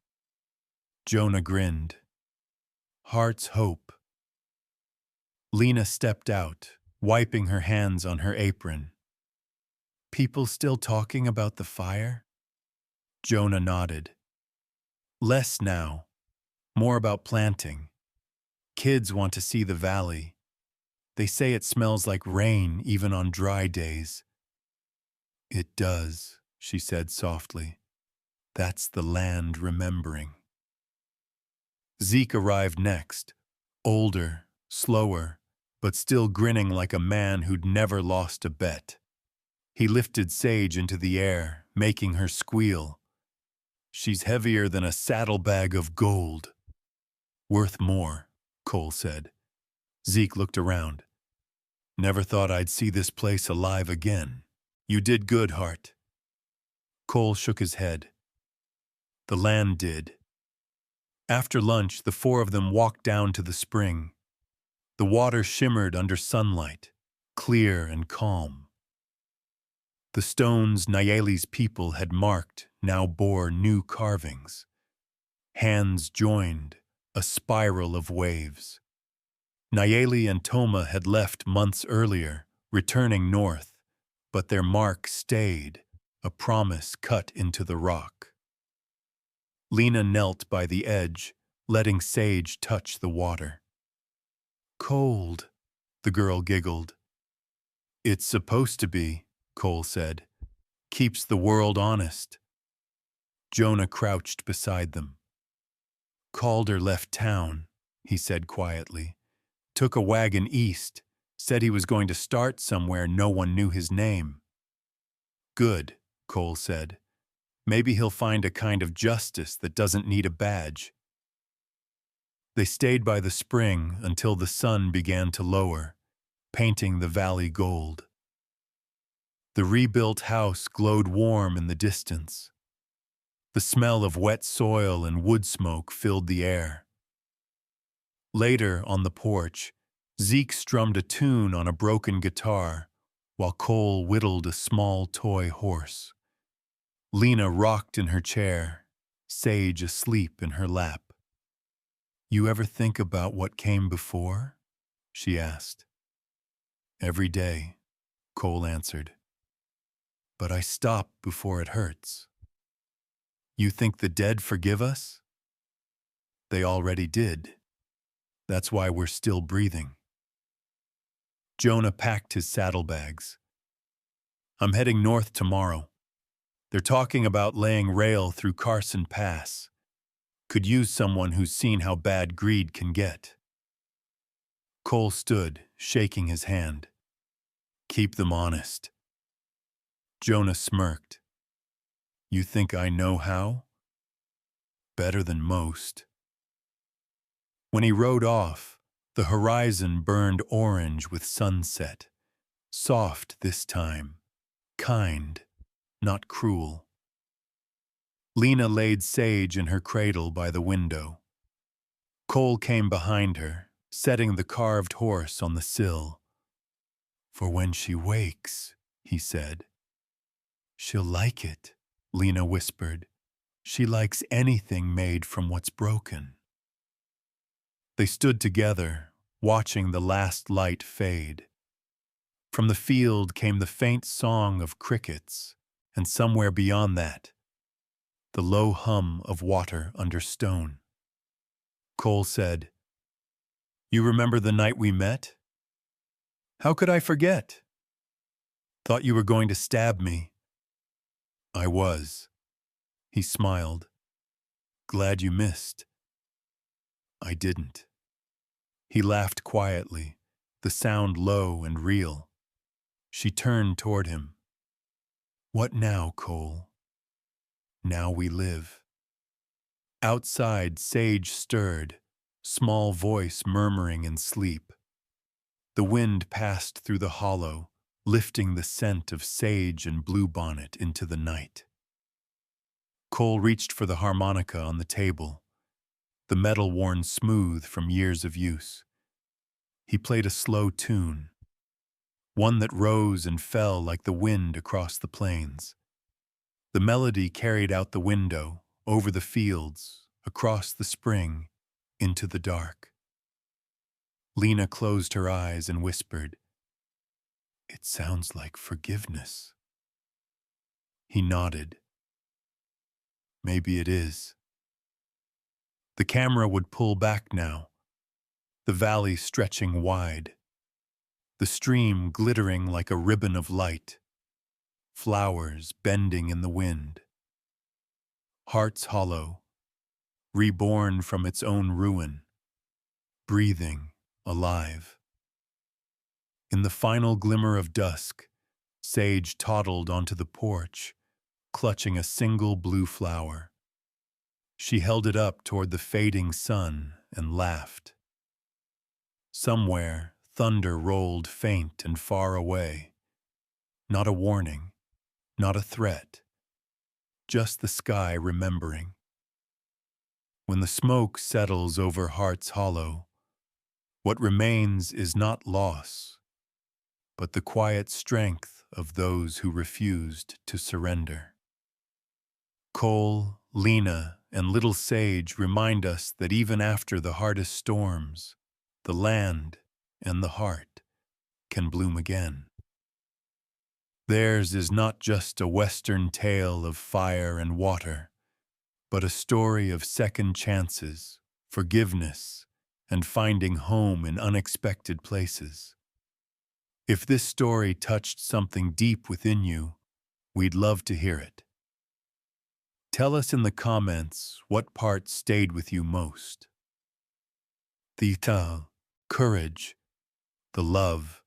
Jonah grinned. "Heart's hope." Lena stepped out, wiping her hands on her apron. "People still talking about the fire?" Jonah nodded. "Less now. More about planting. Kids want to see the valley. They say it smells like rain even on dry days." "It does," she said softly. "That's the land remembering." Zeke arrived next, older, slower, but still grinning like a man who'd never lost a bet. He lifted Sage into the air, making her squeal. "She's heavier than a saddlebag of gold." "Worth more," Cole said. Zeke looked around. "Never thought I'd see this place alive again. You did good, Hart." Cole shook his head. "The land did." After lunch, the four of them walked down to the spring. The water shimmered under sunlight, clear and calm. The stones Nayeli's people had marked now bore new carvings. Hands joined, a spiral of waves. Nayeli and Toma had left months earlier, returning north, but their mark stayed, a promise cut into the rock. Lena knelt by the edge, letting Sage touch the water. "Cold," the girl giggled. "It's supposed to be," Cole said. "Keeps the world honest." Jonah crouched beside them. Calder left town, he said quietly. Took a wagon east, said he was going to start somewhere no one knew his name. Good, Cole said. Maybe he'll find a kind of justice that doesn't need a badge. They stayed by the spring until the sun began to lower, painting the valley gold. The rebuilt house glowed warm in the distance. The smell of wet soil and wood smoke filled the air. Later, on the porch, Zeke strummed a tune on a broken guitar, while Cole whittled a small toy horse. Lena rocked in her chair, Sage asleep in her lap. "You ever think about what came before?" she asked. "Every day," Cole answered. "But I stop before it hurts." "You think the dead forgive us?" "They already did. That's why we're still breathing." Jonah packed his saddlebags. "I'm heading north tomorrow. They're talking about laying rail through Carson Pass. Could use someone who's seen how bad greed can get." Cole stood, shaking his hand. "Keep them honest." Jonah smirked. "You think I know how?" "Better than most." When he rode off, the horizon burned orange with sunset. Soft this time, kind, not cruel. Lena laid Sage in her cradle by the window. Cole came behind her, setting the carved horse on the sill. "For when she wakes," he said. "She'll like it," Lena whispered. "She likes anything made from what's broken." They stood together, watching the last light fade. From the field came the faint song of crickets, and somewhere beyond that, the low hum of water under stone. Cole said, "You remember the night we met?" "How could I forget?" "Thought you were going to stab me." "I was." He smiled. "Glad you missed." "I didn't." He laughed quietly, the sound low and real. She turned toward him. "What now, Cole?" "Now we live." Outside, Sage stirred, small voice murmuring in sleep. The wind passed through the hollow, lifting the scent of sage and bluebonnet into the night. Cole reached for the harmonica on the table, the metal worn smooth from years of use. He played a slow tune, one that rose and fell like the wind across the plains. The melody carried out the window, over the fields, across the spring, into the dark. Lena closed her eyes and whispered, "It sounds like forgiveness." He nodded. "Maybe it is." The camera would pull back now, the valley stretching wide, the stream glittering like a ribbon of light, flowers bending in the wind. Heart's Hollow, reborn from its own ruin, breathing, alive. In the final glimmer of dusk, Sage toddled onto the porch, clutching a single blue flower. She held it up toward the fading sun and laughed. Somewhere, thunder rolled faint and far away. Not a warning, not a threat, just the sky remembering. When the smoke settles over Heart's Hollow, what remains is not loss, but the quiet strength of those who refused to surrender. Cole, Lena, and little Sage remind us that even after the hardest storms, the land and the heart can bloom again. Theirs is not just a Western tale of fire and water, but a story of second chances, forgiveness, and finding home in unexpected places. If this story touched something deep within you, we'd love to hear it. Tell us in the comments what part stayed with you most. The courage, the love,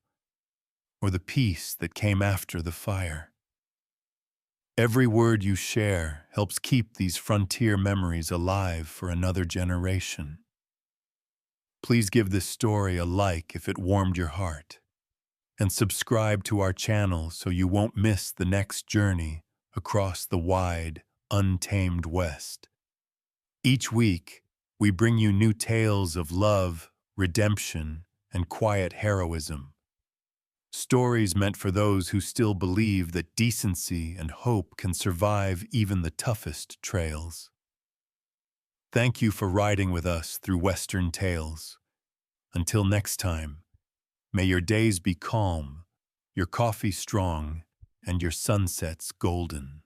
or the peace that came after the fire. Every word you share helps keep these frontier memories alive for another generation. Please give this story a like if it warmed your heart, and subscribe to our channel so you won't miss the next journey across the wide, untamed West. Each week, we bring you new tales of love, redemption, and quiet heroism. Stories meant for those who still believe that decency and hope can survive even the toughest trails. Thank you for riding with us through Western tales. Until next time, may your days be calm, your coffee strong, and your sunsets golden.